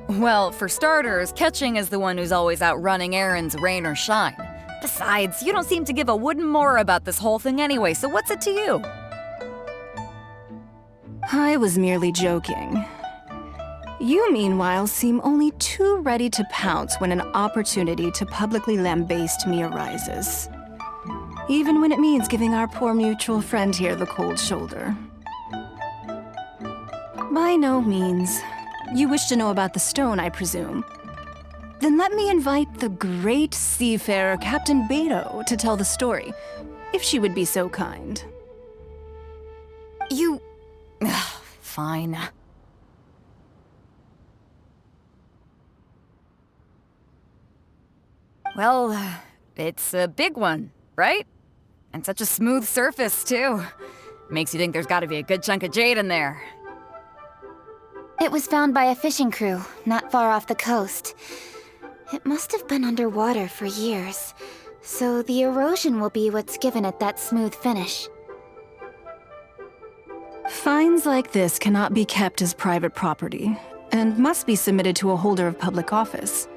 S13: Well, for starters, Kuching is the one who's always out running errands, rain or shine. Besides, you don't seem to give a wooden more about this whole thing anyway, so what's it to you?
S15: I was merely joking. You, meanwhile, seem only too ready to pounce when an opportunity to publicly lambaste me arises. even when it means giving our poor mutual friend here the cold shoulder. By no means. You wish to know about the stone, I presume. Then let me invite the great seafarer Captain Beto to tell the story, if she would be so kind.
S13: You... Fine. Well, it's a big one, right? And such a smooth surface, too. Makes you think there's gotta be a good chunk of jade in there.
S3: It was found by a fishing crew, not far off the coast. It must have been underwater for years, so the erosion will be what's given it that smooth finish.
S15: Finds like this cannot be kept as private property, and must be submitted to a holder of public office.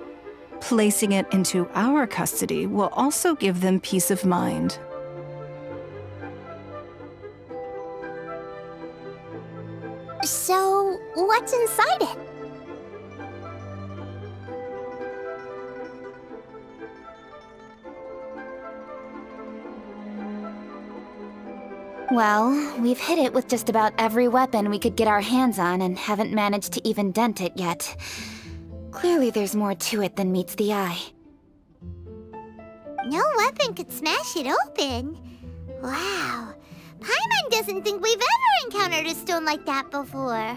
S15: Placing it into our custody will also give them peace of mind.
S2: So, what's inside it?
S3: Well, we've hit it with just about every weapon we could get our hands on and haven't managed to even dent it yet. Clearly there's more to it than meets the eye.
S1: No weapon could smash it open. Wow. Paimon doesn't think we've ever encountered a stone like that before.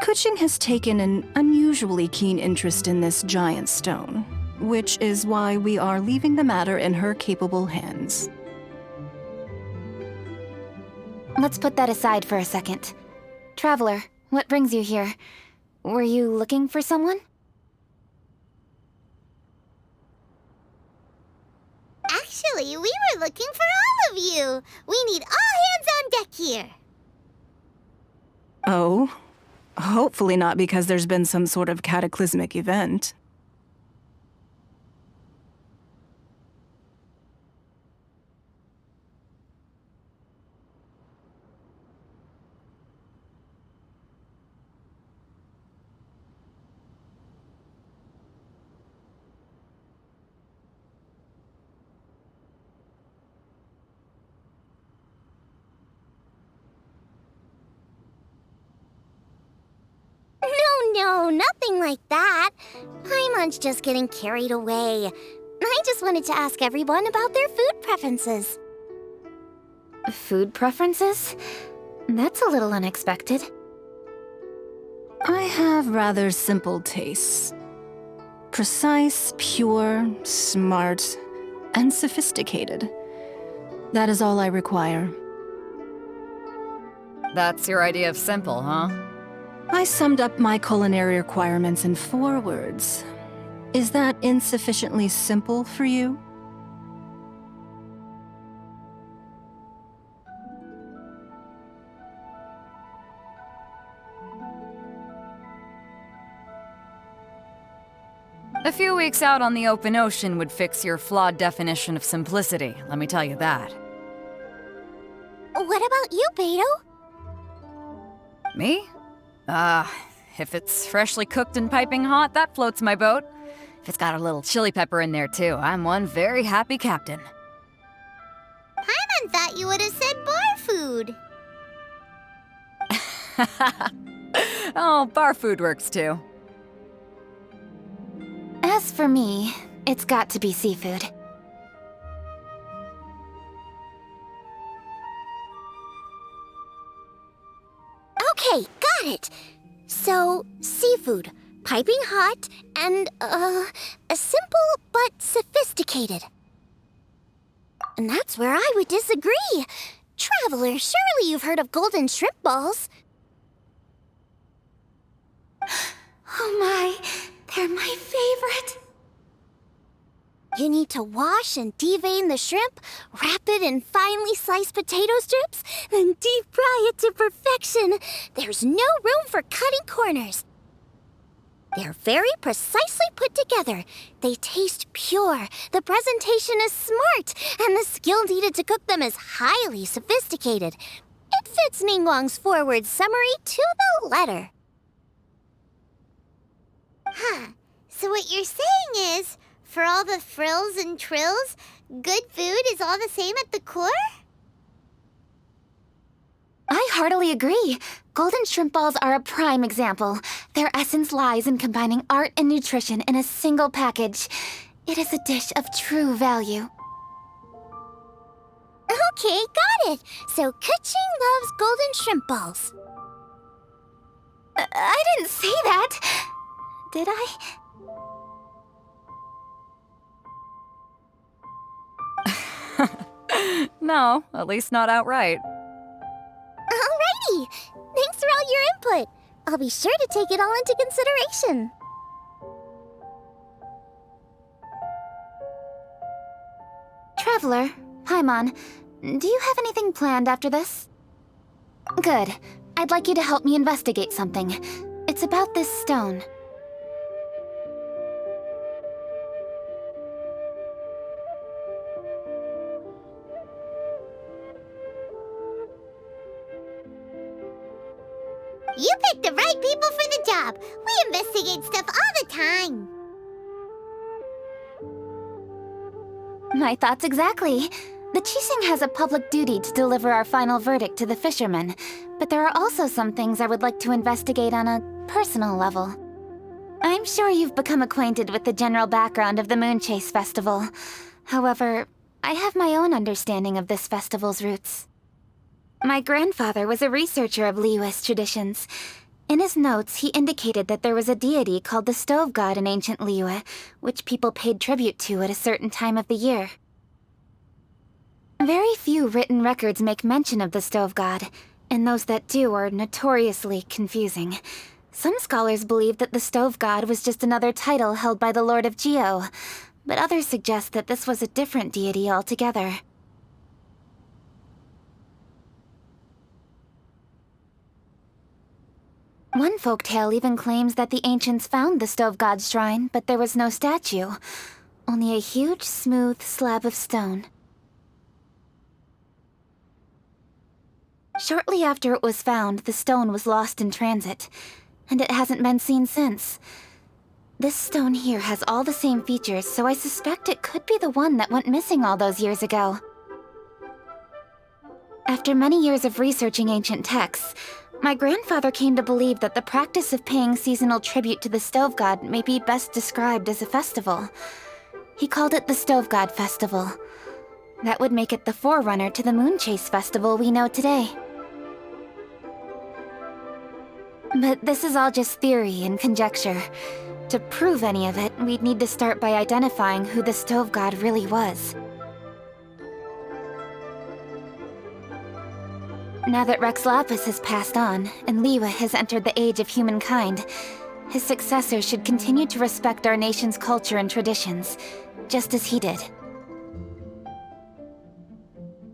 S15: Kuching has taken an unusually keen interest in this giant stone, which is why we are leaving the matter in her capable hands.
S3: Let's put that aside for a second. Traveler, what brings you here? Were you looking for someone?
S1: Actually, we were looking for all of you. We need all hands on deck here.
S15: Oh? Hopefully not because there's been some sort of cataclysmic event.
S2: No, nothing like that. Paimon's just getting carried away. I just wanted to ask everyone about their food preferences.
S3: Food preferences? That's a little unexpected.
S15: I have rather simple tastes. Precise, pure, smart, and sophisticated. That is all I require.
S13: That's your idea of simple, huh?
S15: I summed up my culinary requirements in 4 words. Is that insufficiently simple for you?
S13: A few weeks out on the open ocean would fix your flawed definition of simplicity, let me tell you that.
S2: What about you, Beto?
S13: Me? If it's freshly cooked and piping hot, that floats my boat. If it's got a little chili pepper in there too, I'm one very happy captain.
S1: Paimon thought you would have said bar food.
S13: Oh, bar food works too.
S3: As for me, it's got to be seafood.
S2: Okay, got it. So, seafood, piping hot, and, simple but sophisticated. And that's where I would disagree. Traveler, surely you've heard of golden shrimp balls.
S3: Oh my, they're my favorite.
S2: You need to wash and devein the shrimp, wrap it in finely sliced potato strips, then deep fry it to perfection. There's no room for cutting corners. They're very precisely put together. They taste pure, the presentation is smart, and the skill needed to cook them is highly sophisticated. It fits Ningguang's forward summary to the letter.
S1: Huh. So what you're saying is, for all the frills and trills, good food is all the same at the core?
S3: I heartily agree. Golden shrimp balls are a prime example. Their essence lies in combining art and nutrition in a single package. It is a dish of true value.
S2: Okay, got it. So Kuching loves golden shrimp balls.
S3: I didn't say that. Did I?
S13: No, at least not outright.
S2: Alrighty! Thanks for all your input. I'll be sure to take it all into consideration.
S3: Traveler, Paimon, do you have anything planned after this? Good. I'd like you to help me investigate something. It's about this stone.
S1: You picked the right people for the job. We investigate stuff all the time.
S3: My thoughts exactly. The Qixing has a public duty to deliver our final verdict to the fishermen, but there are also some things I would like to investigate on a personal level. I'm sure you've become acquainted with the general background of the Moonchase festival. However, I have my own understanding of this festival's roots. My grandfather was a researcher of Liyue's traditions. In his notes, he indicated that there was a deity called the Stove God in ancient Liyue, which people paid tribute to at a certain time of the year. Very few written records make mention of the Stove God, and those that do are notoriously confusing. Some scholars believe that the Stove God was just another title held by the Lord of Geo, but others suggest that this was a different deity altogether. One folktale even claims that the ancients found the Stove God's shrine, but there was no statue. Only a huge, smooth slab of stone. Shortly after it was found, the stone was lost in transit, and it hasn't been seen since. This stone here has all the same features, so I suspect it could be the one that went missing all those years ago. After many years of researching ancient texts, my grandfather came to believe that the practice of paying seasonal tribute to the Stove God may be best described as a festival. He called it the Stove God Festival. That would make it the forerunner to the Moonchase Festival we know today. But this is all just theory and conjecture. To prove any of it, we'd need to start by identifying who the Stove God really was. Now that Rex Lapis has passed on, and Liyue has entered the age of humankind, his successor should continue to respect our nation's culture and traditions, just as he did.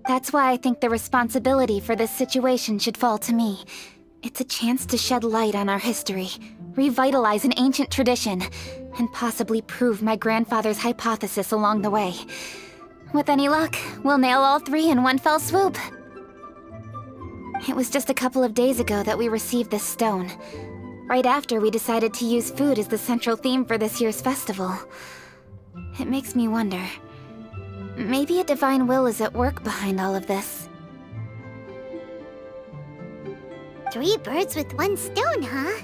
S3: That's why I think the responsibility for this situation should fall to me. It's a chance to shed light on our history, revitalize an ancient tradition, and possibly prove my grandfather's hypothesis along the way. With any luck, we'll nail all three in one fell swoop. It was just a couple of days ago that we received this stone. Right after we decided to use food as the central theme for this year's festival. It makes me wonder. Maybe a divine will is at work behind all of this.
S1: 3 birds with 1 stone, huh?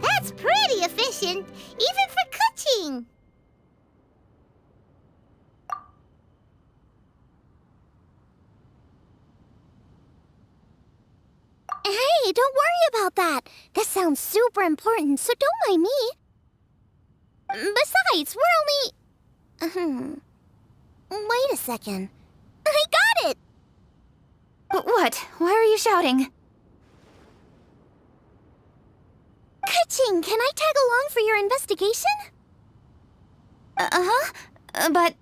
S1: That's pretty efficient, even for cooking.
S2: Hey, don't worry about that. This sounds super important, so don't mind me. Besides, we're only... Wait a second. I got it!
S3: What? Why are you shouting?
S2: Kuching, can I tag along for your investigation?
S3: But...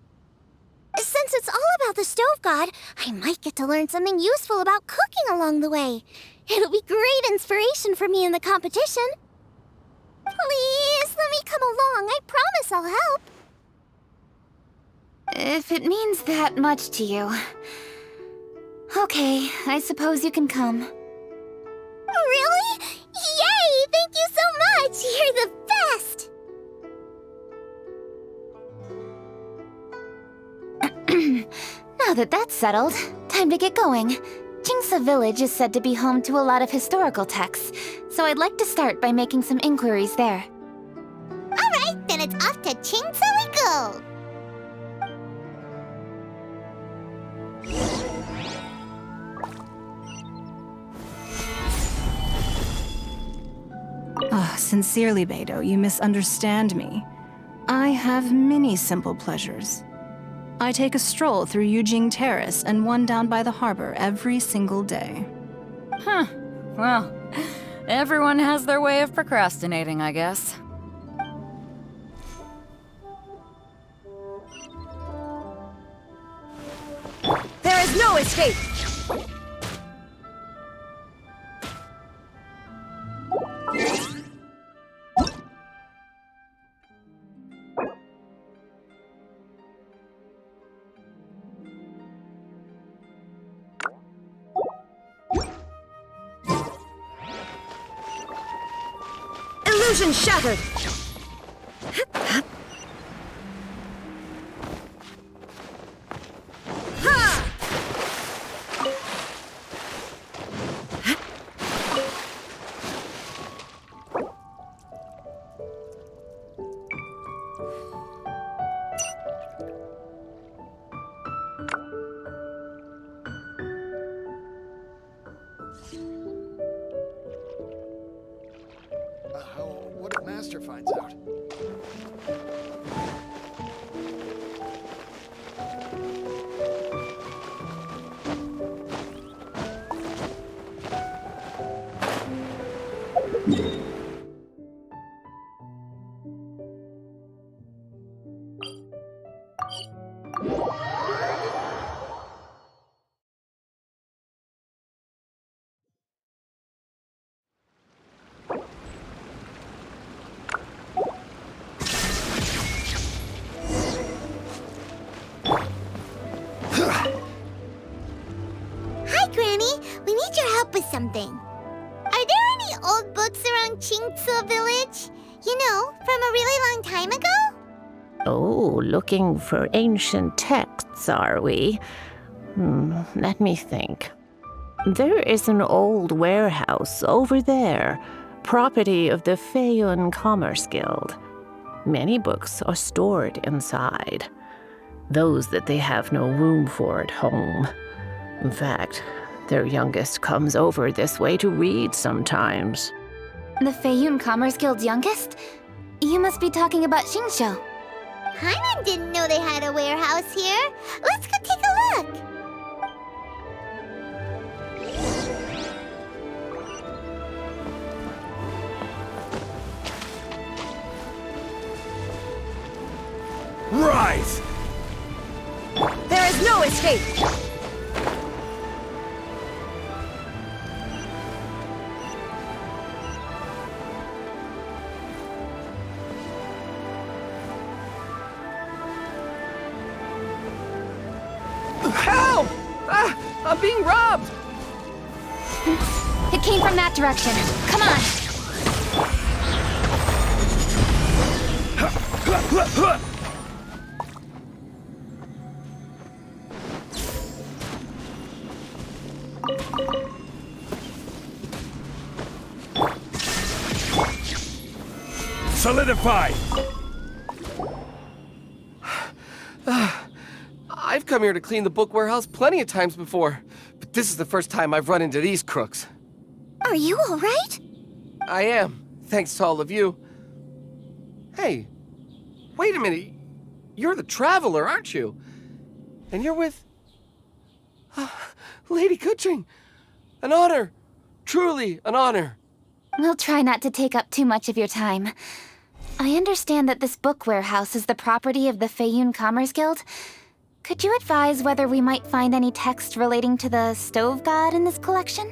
S2: Since it's all about the Stove God, I might get to learn something useful about cooking along the way. It'll be great inspiration for me in the competition. Please, let me come along. I promise I'll help.
S3: If it means that much to you... Okay, I suppose you can come.
S2: Really? Yay! Thank you so much! You're the best!
S3: Now that that's settled, time to get going. Qingce Village is said to be home to a lot of historical texts, so I'd like to start by making some inquiries there.
S1: Alright, then it's off to Qingce we go!
S15: Sincerely, Beidou, you misunderstand me. I have many simple pleasures. I take a stroll through Yujing Terrace and one down by the harbor every single day.
S13: Huh. Well, everyone has their way of procrastinating, I guess.
S16: There is no escape! Illusion shattered!
S9: What if Master finds out?
S1: Hi, Granny. We need your help with something. Are there any old books around Qingce Village? You know, from a really long time ago?
S17: Oh, looking for ancient texts, are we? Let me think. There is an old warehouse over there, property of the Feiyun Commerce Guild. Many books are stored inside, those that they have no room for at home. In fact, their youngest comes over this way to read sometimes.
S3: The Feiyun Commerce Guild's youngest? You must be talking about Xingqiu.
S1: Paimon didn't know they had a warehouse here. Let's go take a look.
S16: Rise! There is no escape!
S11: Help! I'm being robbed!
S3: It came from that direction. Come on!
S16: Solidify!
S11: I've come here to clean the book warehouse plenty of times before, but this is the first time I've run into these crooks.
S2: Are you all right?
S11: I am, thanks to all of you. Hey, wait a minute. You're the Traveler, aren't you? And you're with... Lady Kuching. An honor. Truly an honor.
S3: We'll try not to take up too much of your time. I understand that this book warehouse is the property of the Feiyun Commerce Guild. Could you advise whether we might find any text relating to the Stove God in this collection?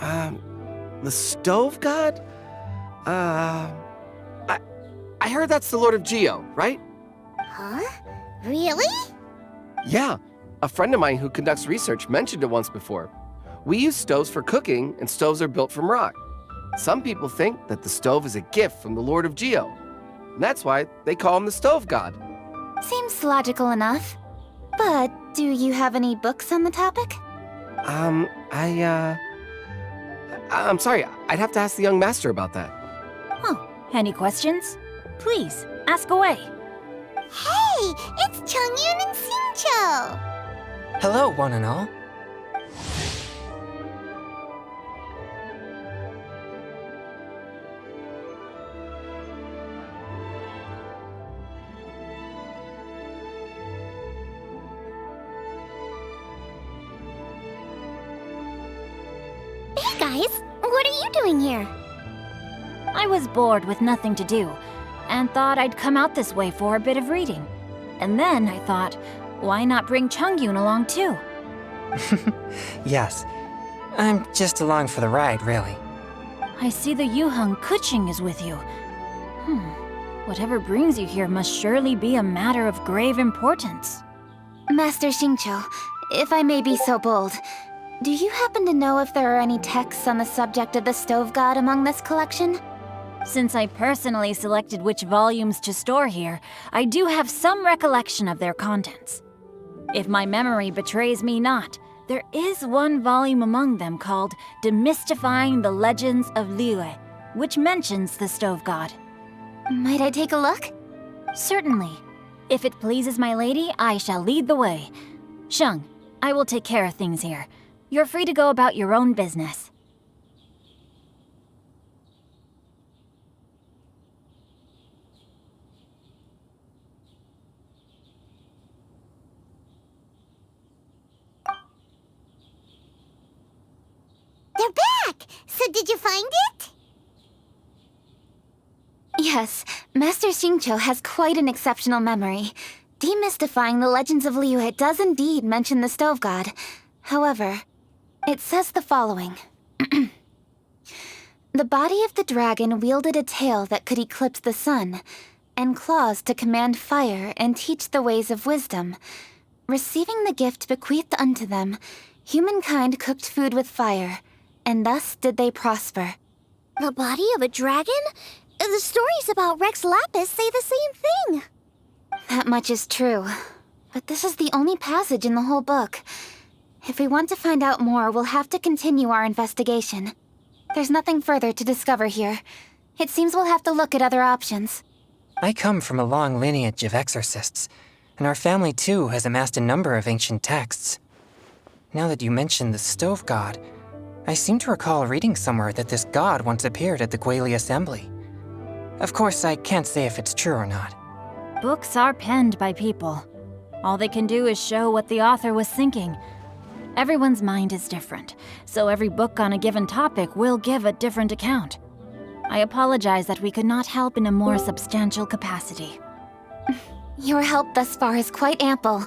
S11: The Stove God? I heard that's the Lord of Geo, right?
S1: Huh? Really?
S11: Yeah, A friend of mine who conducts research mentioned it once before. We use stoves for cooking, and stoves are built from rock. Some people think that the stove is a gift from the Lord of Geo. And that's why they call him the stove god.
S3: Seems logical enough. But do you have any books on the topic?
S11: I'm sorry, I'd have to ask the young master about that.
S13: Oh, any questions? Please, ask away.
S1: Hey, it's Chongyun and Xingqiu!
S18: Hello, one and all.
S2: Hey guys, what are you doing here?
S3: I was bored with nothing to do, and thought I'd come out this way for a bit of reading. And then I thought, why not bring Chongyun along too?
S18: Yes. I'm just along for the ride, really.
S3: I see the Yuheng Kuching is with you. Whatever brings you here must surely be a matter of grave importance. Master Xingqiu, if I may be so bold, do you happen to know if there are any texts on the subject of the stove god among this collection? Since I personally selected which volumes to store here, I do have some recollection of their contents. If my memory betrays me not, there is one volume among them called Demystifying the Legends of Liyue, which mentions the stove god. Might I take a look? Certainly. If it pleases my lady, I shall lead the way. Sheng, I will take care of things here. You're free to go about your own business.
S1: They're back! So did you find it?
S3: Yes, Master Xingqiu has quite an exceptional memory. Demystifying the Legends of Liyue does indeed mention the stove god. However, it says the following. The body of the dragon wielded a tail that could eclipse the sun, and claws to command fire and teach the ways of wisdom. Receiving the gift bequeathed unto them, humankind cooked food with fire, and thus did they prosper.
S2: The body of a dragon? The stories about Rex Lapis say the same thing.
S3: That much is true. But this is the only passage in the whole book. If we want to find out more, we'll have to continue our investigation. There's nothing further to discover here. It seems we'll have to look at other options.
S18: I come from a long lineage of exorcists, and our family too has amassed a number of ancient texts. Now that you mention the stove god, I seem to recall reading somewhere that this god once appeared at the Guili Assembly. Of course, I can't say if it's true or not.
S3: Books are penned by people. All they can do is show what the author was thinking. Everyone's mind is different, so every book on a given topic will give a different account. I apologize that we could not help in a more substantial capacity. Your help thus far is quite ample.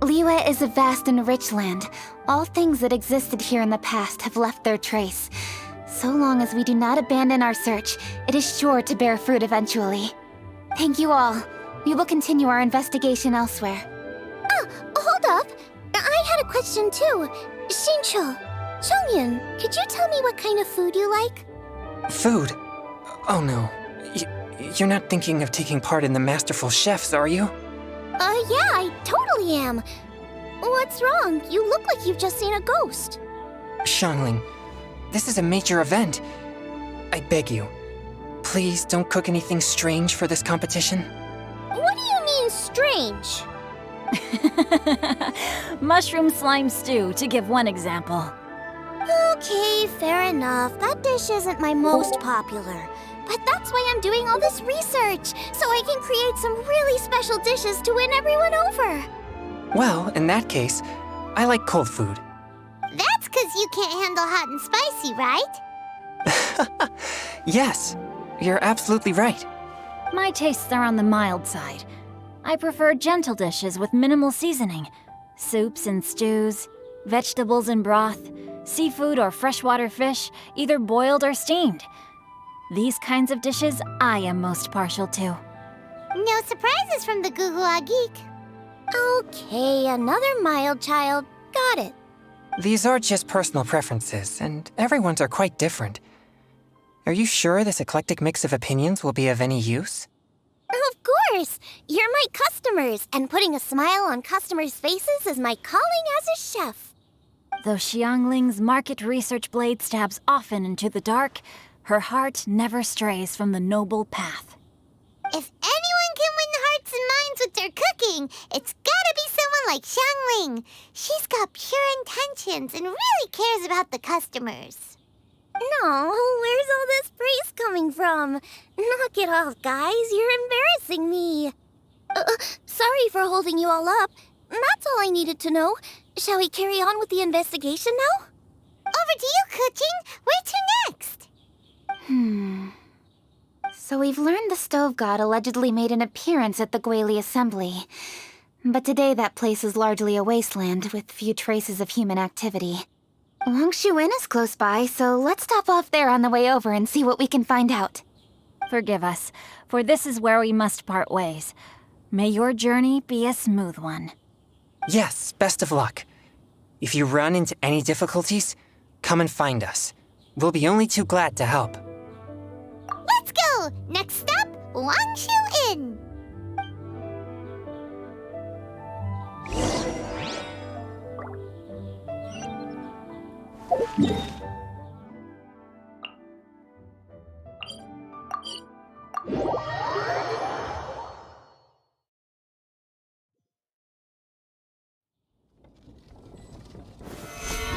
S3: Liyue is a vast and rich land. All things that existed here in the past have left their trace. So long as we do not abandon our search, it is sure to bear fruit eventually. Thank you all. We will continue our investigation elsewhere.
S2: Oh, hold up! I had a question too. Xingqiu, Chongyun, could you tell me what kind of food you like?
S18: Food? Oh no. You're not thinking of taking part in the Masterful Chefs, are you?
S2: Yeah, I totally am. What's wrong? You look like you've just seen a ghost.
S18: Xiangling, this is a major event. I beg you, please don't cook anything strange for this competition.
S2: What do you mean, strange?
S3: Mushroom slime stew, to give one example.
S2: Okay, fair enough. That dish isn't my most popular. But that's why I'm doing all this research, so I can create some really special dishes to win everyone over.
S18: Well, in that case, I like cold food.
S1: That's 'cause you can't handle hot and spicy, right?
S18: Yes, you're absolutely right.
S3: My tastes are on the mild side. I prefer gentle dishes with minimal seasoning. Soups and stews, vegetables and broth, seafood or freshwater fish, either boiled or steamed. These kinds of dishes I am most partial to.
S1: No surprises from the Gugua Geek.
S2: Okay, another mild child. Got it.
S18: These are just personal preferences, and everyone's are quite different. Are you sure this eclectic mix of opinions will be of any use?
S2: Of course! You're my customers, and putting a smile on customers' faces is my calling as a chef.
S3: Though Xiangling's market research blade stabs often into the dark, her heart never strays from the noble path.
S1: If anyone can win hearts and minds with their cooking, it's gotta be someone like Xiangling. She's got pure intentions and really cares about the customers.
S2: No, where's all this praise coming from? Knock it off, guys. You're embarrassing me. Sorry for holding you all up. That's all I needed to know. Shall we carry on with the investigation now?
S1: Over to you, Kuching. Where to next?
S3: So we've learned the Stove God allegedly made an appearance at the Guili Assembly. But today that place is largely a wasteland with few traces of human activity. Wangshu Inn is close by, so let's stop off there on the way over and see what we can find out. Forgive us, for this is where we must part ways. May your journey be a smooth one.
S18: Yes, best of luck. If you run into any difficulties, come and find us. We'll be only too glad to help.
S1: Let's go! Next stop, Wangshu Inn.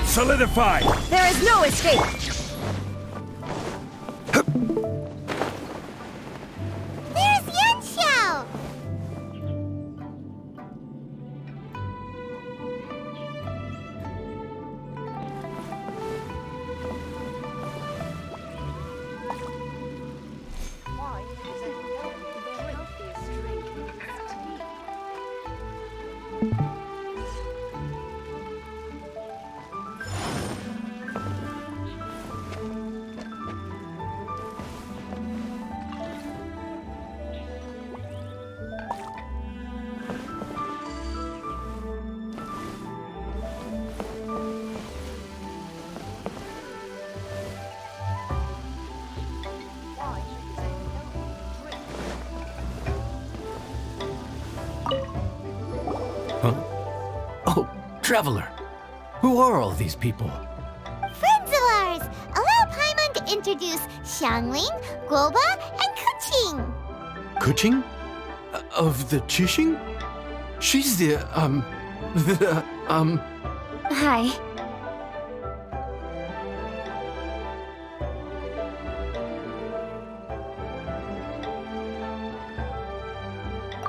S16: Solidify! There is no escape!
S1: There's Yanxiao!
S19: Oh, Traveler. Who are all these people?
S1: Friends of ours! Allow Paimon to introduce Xiangling, Guoba, and Kuching.
S8: Kuching? Of the Chishing? She's
S3: Hi.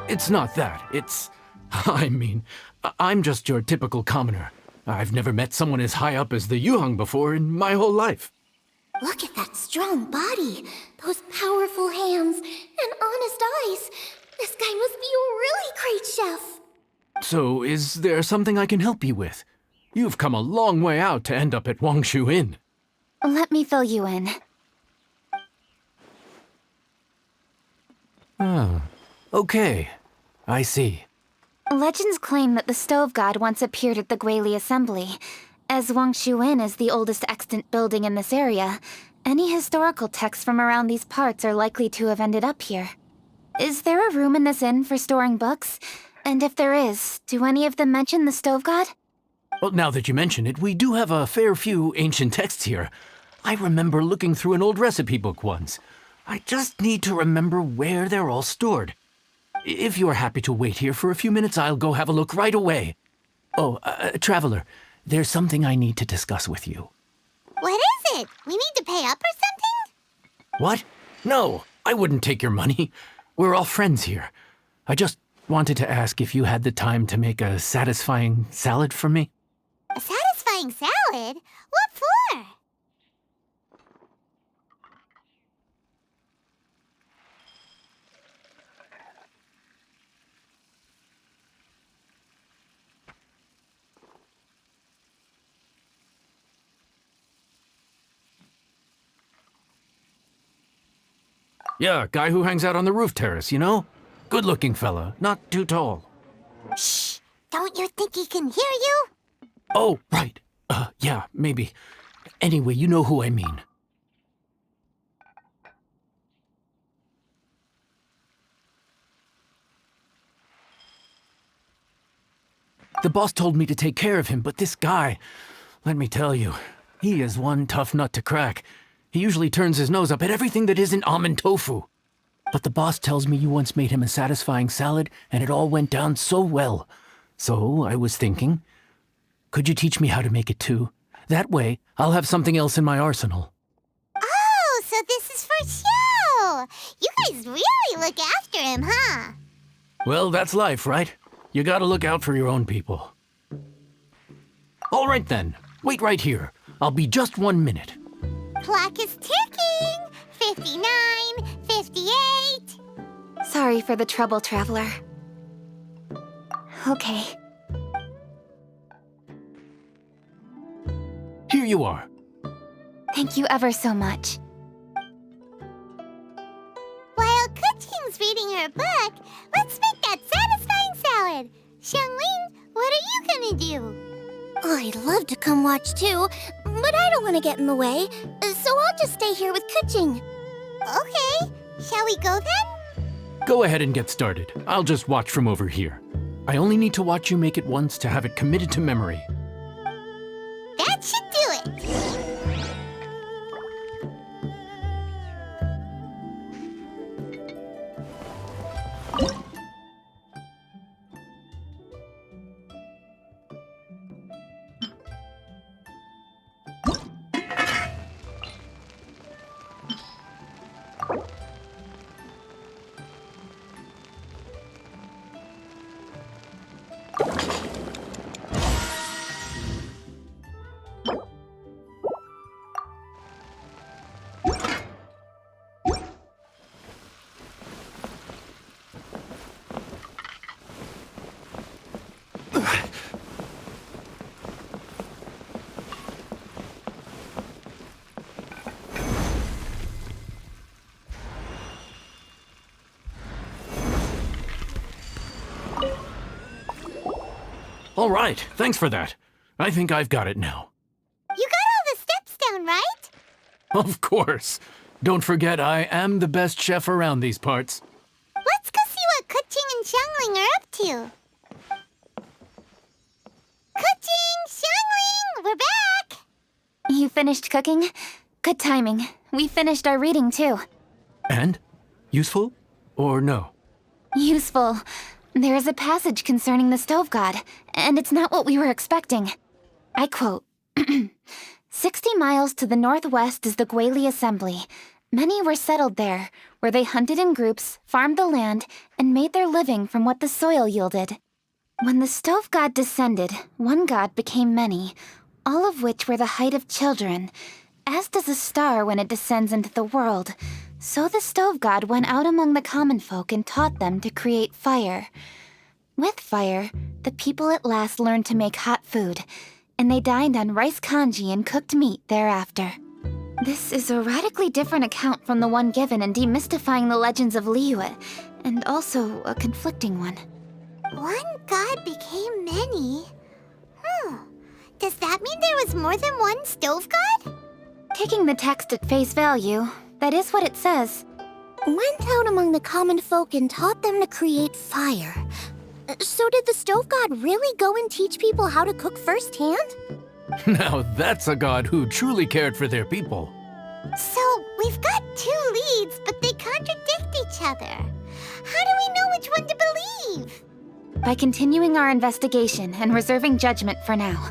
S19: It's not that. I'm just your typical commoner. I've never met someone as high up as the Yuheng before in my whole life.
S2: Look at that strong body, those powerful hands, and honest eyes. This guy must be a really great chef.
S19: So, is there something I can help you with? You've come a long way out to end up at Wangshu Inn.
S3: Let me fill you in.
S19: Oh, okay. I see.
S3: Legends claim that the Stove God once appeared at the Guili Assembly. As Wangshu Inn is the oldest extant building in this area, any historical texts from around these parts are likely to have ended up here. Is there a room in this inn for storing books? And if there is, do any of them mention the Stove God?
S19: Well, now that you mention it, we do have a fair few ancient texts here. I remember looking through an old recipe book once. I just need to remember where they're all stored. If you're happy to wait here for a few minutes, I'll go have a look right away. Oh, Traveler, there's something I need to discuss with you.
S1: What is it? We need to pay up or something?
S19: What? No, I wouldn't take your money. We're all friends here. I just wanted to ask if you had the time to make a satisfying salad for me.
S1: A satisfying salad? What for?
S19: Yeah, guy who hangs out on the roof terrace, you know? Good-looking fella, not too tall.
S1: Shh! Don't you think he can hear you?
S19: Oh, right. Yeah, maybe. Anyway, you know who I mean. The boss told me to take care of him, but this guy, let me tell you, he is one tough nut to crack. He usually turns his nose up at everything that isn't almond tofu. But the boss tells me you once made him a satisfying salad, and it all went down so well. So I was thinking, could you teach me how to make it too? That way, I'll have something else in my arsenal.
S1: Oh, so this is for show! You guys really look after him, huh?
S19: Well, that's life, right? You gotta look out for your own people. All right then, wait right here. I'll be just 1 minute.
S1: Clock is ticking! 59, 58...
S3: Sorry for the trouble, Traveler. Okay.
S19: Here you are.
S3: Thank you ever so much.
S1: While Kuching's reading her book, let's make that satisfying salad. Xiangling, what are you gonna do?
S2: I'd love to come watch too, but I don't want to get in the way, so I'll just stay here with Kuching.
S1: Okay, shall we go then?
S19: Go ahead and get started. I'll just watch from over here. I only need to watch you make it once to have it committed to memory.
S1: That should do it.
S19: All right, thanks for that. I think I've got it now.
S1: You got all the steps down, right?
S19: Of course. Don't forget, I am the best chef around these parts.
S1: Let's go see what Kuching and Xiangling are up to. Kuching, Xiangling, we're back!
S3: You finished cooking? Good timing. We finished our reading too.
S19: And? Useful? Or no?
S3: Useful. There is a passage concerning the stove god, and it's not what we were expecting. I quote, 60 miles to the northwest is the Guili Assembly. Many were settled there, where they hunted in groups, farmed the land, and made their living from what the soil yielded. When the stove god descended, one god became many, all of which were the height of children. As does a star when it descends into the world, so the stove god went out among the common folk and taught them to create fire. With fire, the people at last learned to make hot food, and they dined on rice congee and cooked meat thereafter. This is a radically different account from the one given in Demystifying the Legends of Liyue, and also a conflicting one.
S1: One god became many? Does that mean there was more than one stove god?
S3: Taking the text at face value, that is what it says.
S2: Went out among the common folk and taught them to create fire. So did the stove god really go and teach people how to cook firsthand?
S19: Now that's a god who truly cared for their people.
S1: So, we've got two leads, but they contradict each other. How do we know which one to believe?
S3: By continuing our investigation and reserving judgment for now.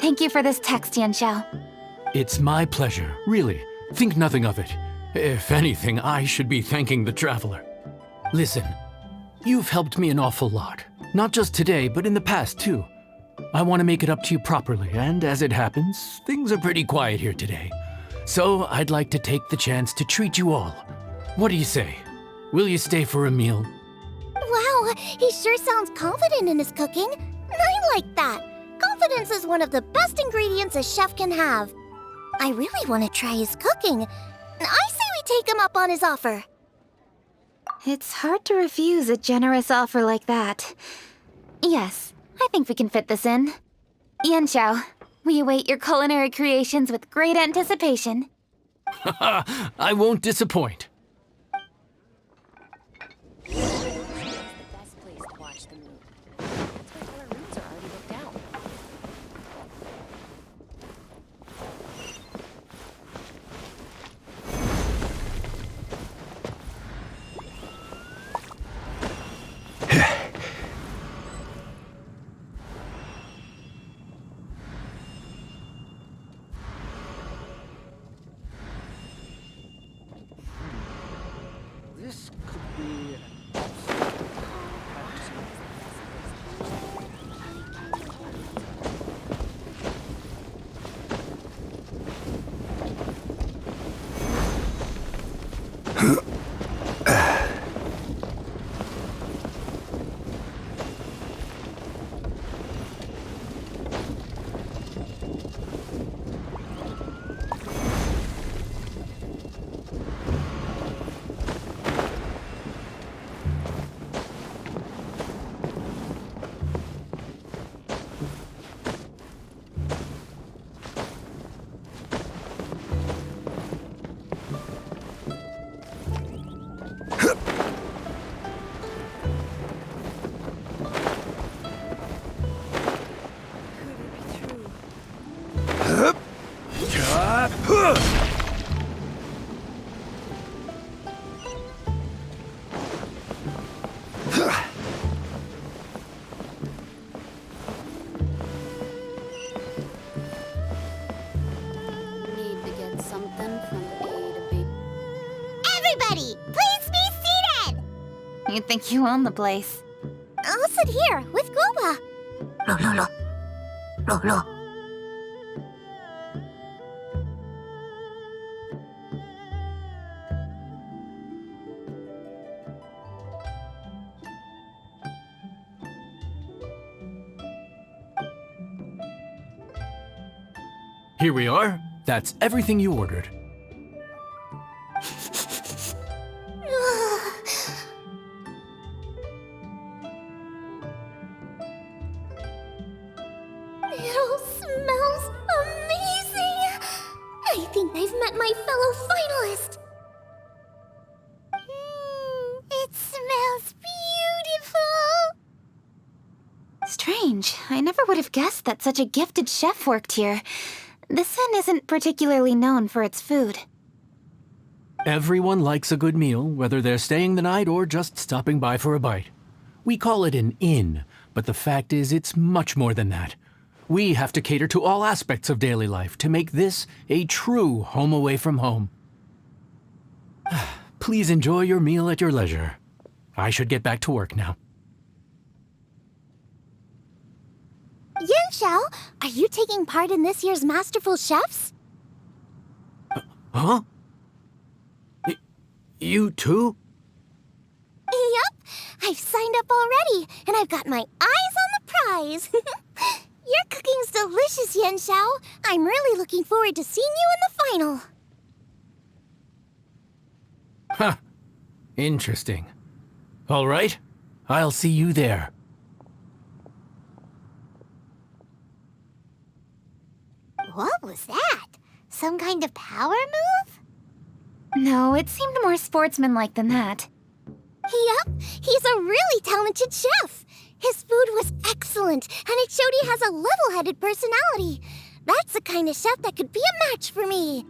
S3: Thank you for this text, Yanxiao.
S19: It's my pleasure, really. Think nothing of it. If anything, I should be thanking the traveler. Listen, you've helped me an awful lot. Not just today, but in the past, too. I want to make it up to you properly, and as it happens, things are pretty quiet here today. So I'd like to take the chance to treat you all. What do you say? Will you stay for a meal?
S2: Wow, he sure sounds confident in his cooking. I like that. Confidence is one of the best ingredients a chef can have. I really want to try his cooking. I say we take him up on his offer.
S3: It's hard to refuse a generous offer like that. Yes, I think we can fit this in. Yanxiao, we await your culinary creations with great anticipation.
S19: I won't disappoint.
S9: This could be...
S1: Need to get something from A to B. Everybody, please be seated!
S3: You think you own the place.
S2: I'll sit here with Goba. Lo.
S19: Here we are. That's everything you ordered.
S2: It all smells amazing! I think I've met my fellow finalist!
S1: It smells beautiful!
S3: Strange. I never would have guessed that such a gifted chef worked here. This inn isn't particularly known for its food.
S19: Everyone likes a good meal, whether they're staying the night or just stopping by for a bite. We call it an inn, but the fact is it's much more than that. We have to cater to all aspects of daily life to make this a true home away from home. Please enjoy your meal at your leisure. I should get back to work now.
S2: Yanxiao, are you taking part in this year's Masterful Chefs?
S19: Huh? You too?
S2: Yup, I've signed up already, and I've got my eyes on the prize. Your cooking's delicious, Yanxiao. I'm really looking forward to seeing you in the final.
S19: Huh. Interesting. All right, I'll see you there.
S1: What was that? Some kind of power move?
S3: No, it seemed more sportsmanlike than that.
S2: Yup, he's a really talented chef. His food was excellent, and it showed he has a level-headed personality. That's the kind of chef that could be a match for me.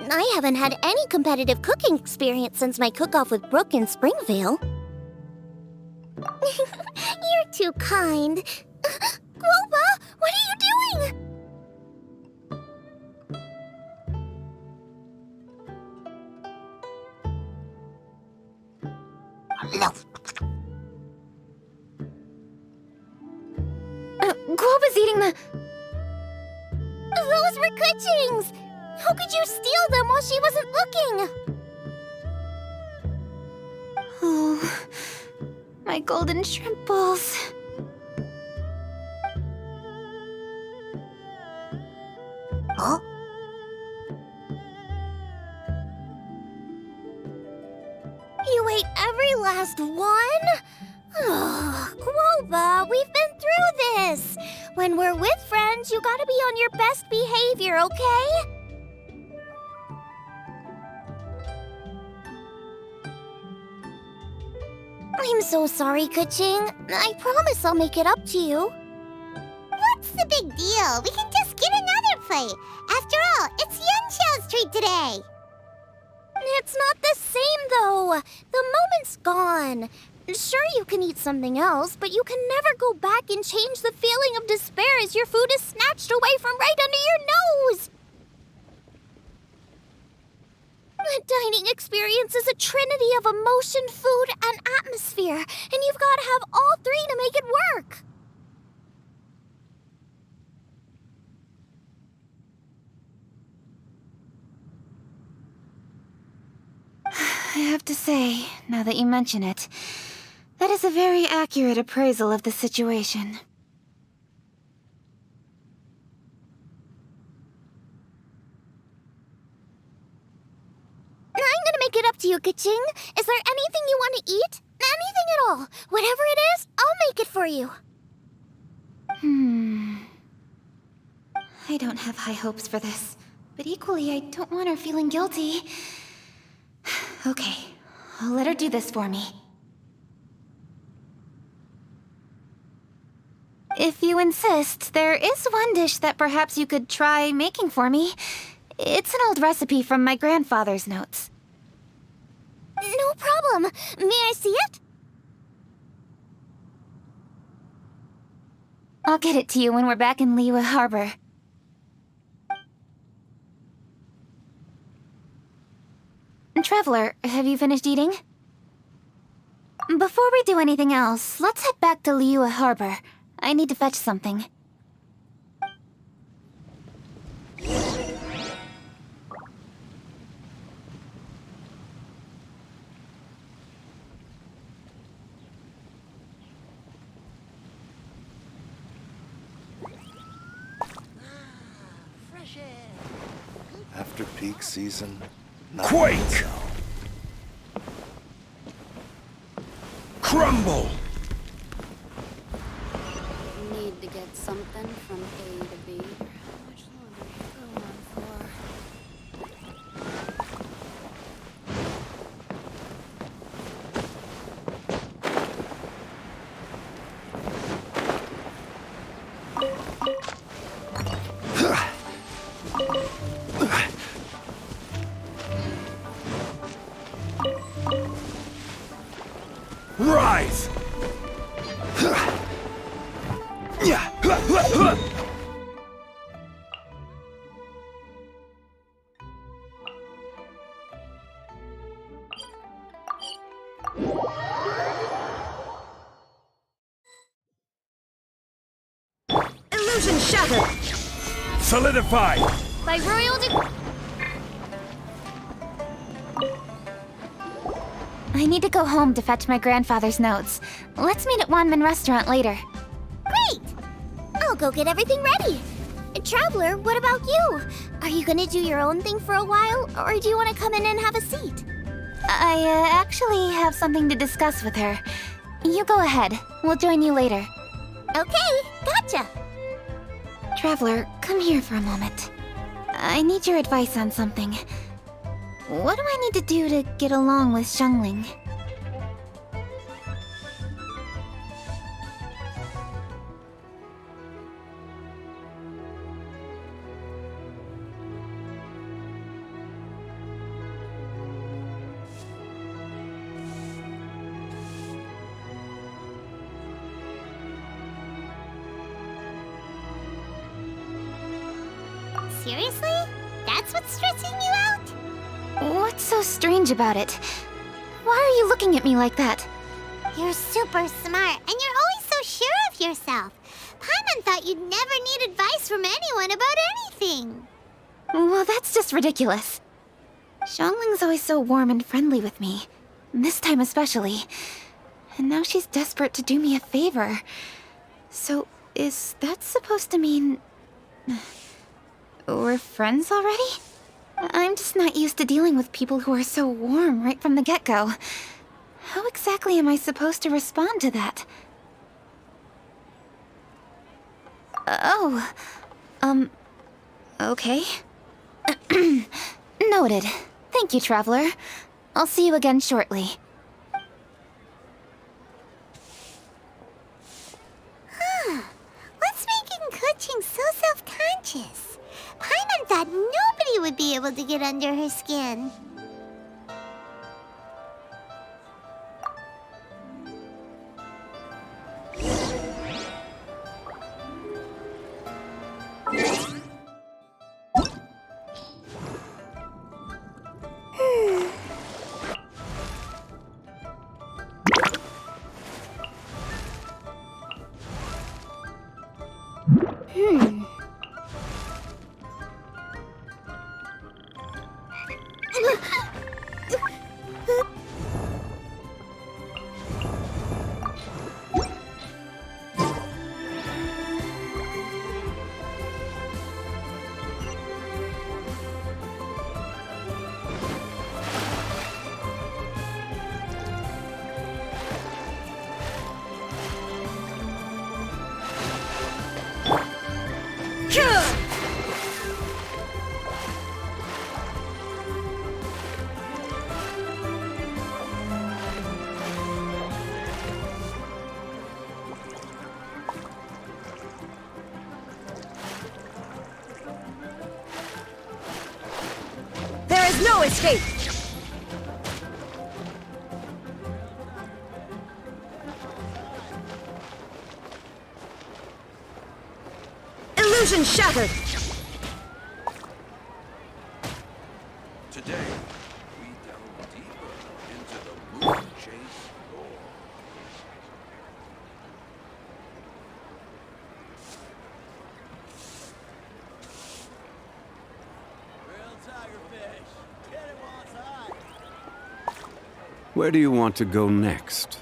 S2: I haven't had any competitive cooking experience since my cook-off with Brooke in Springvale. You're too kind. Guoba, what are you doing?
S3: Guoba's eating the...
S2: Those were Kuchings! How could you steal them while she wasn't looking?
S3: Oh, my golden shrimp balls.
S2: Huh? You ate every last one? Quoba, we've been through this. When we're with friends, you gotta be on your best behavior, okay? I'm so sorry, Ka-Ching. I promise I'll make it up to you.
S1: What's the big deal? We can just get another plate. After all, it's Yunxiao's treat today.
S2: It's not the same, though. The moment's gone. Sure, you can eat something else, but you can never go back and change the feeling of despair as your food is snatched away from right under your nose. The dining experience is a trinity of emotion, food, and atmosphere, and you've got to have all three to make it work.
S6: I have to say, now that you mention it, that is a very accurate appraisal of the situation.
S2: I'm gonna make it up to you, Ka-Ching. Is there anything you want to eat? Anything at all. Whatever it is, I'll make it for you.
S6: I don't have high hopes for this, but equally I don't want her feeling guilty. Okay, I'll let her do this for me. If you insist, there is one dish that perhaps you could try making for me. It's an old recipe from my grandfather's notes.
S2: No problem. May I see it?
S6: I'll get it to you when we're back in Liyue Harbor. Traveler, have you finished eating? Before we do anything else, let's head back to Liyue Harbor. I need to fetch something.
S7: After peak season,
S20: Quake! Crumble!
S21: Need to get something from A to B. How much longer do you go on for?
S20: Rise!
S16: Illusion shattered!
S20: Solidify!
S2: By royal
S6: I need to go home to fetch my grandfather's notes. Let's meet at Wanman Restaurant later.
S2: Great! I'll go get everything ready. Traveler, what about you? Are you gonna do your own thing for a while, or do you want to come in and have a seat?
S6: I actually have something to discuss with her. You go ahead. We'll join you later.
S2: Okay, gotcha.
S6: Traveler, come here for a moment. I need your advice on something. What do I need to do to get along with Xiangling?
S1: Seriously? That's what's stressing you out?
S6: What's so strange about it? Why are you looking at me like that?
S1: You're super smart, and you're always so sure of yourself. Paimon thought you'd never need advice from anyone about anything.
S6: Well, that's just ridiculous. Xiangling's always so warm and friendly with me. This time especially. And now she's desperate to do me a favor. So, is that supposed to mean... we're friends already? I'm just not used to dealing with people who are so warm right from the get-go. How exactly am I supposed to respond to that? Okay. Noted. Thank you, Traveler. I'll see you again shortly.
S1: What's making Kuching so self-conscious? Paimon thought nobody would be able to get under her skin.
S16: There is no escape! Illusion shattered!
S7: Today, we delve deeper into the Moonchase lore.
S5: Where do you want to go next?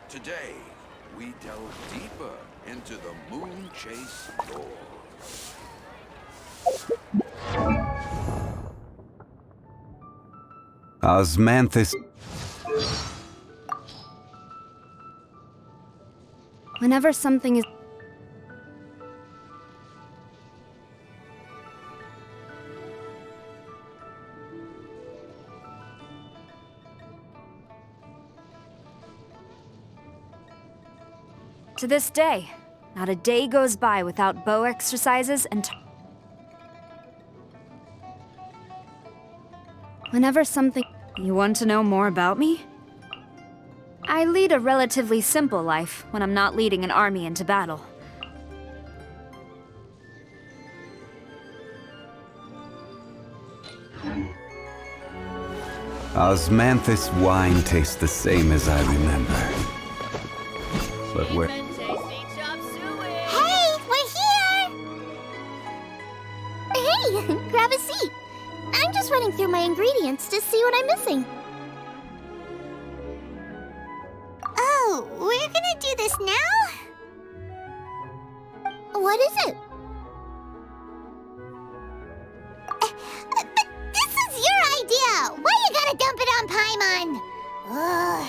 S7: Today, we delve deeper into the Moonchase lore.
S5: Osmanthus.
S21: Whenever something is... To this day, not a day goes by without bow exercises and... Whenever something... You want to know more about me? I lead a relatively simple life when I'm not leading an army into battle.
S5: Osmanthus wine tastes the same as I remember. But where...
S1: Hey, we're here!
S2: Hey, grab a seat. I'm just running through my ingredients to see what I'm missing.
S1: Oh, we're gonna do this now?
S2: What is it?
S1: But this is your idea! Why you gotta dump it on Paimon? Ugh.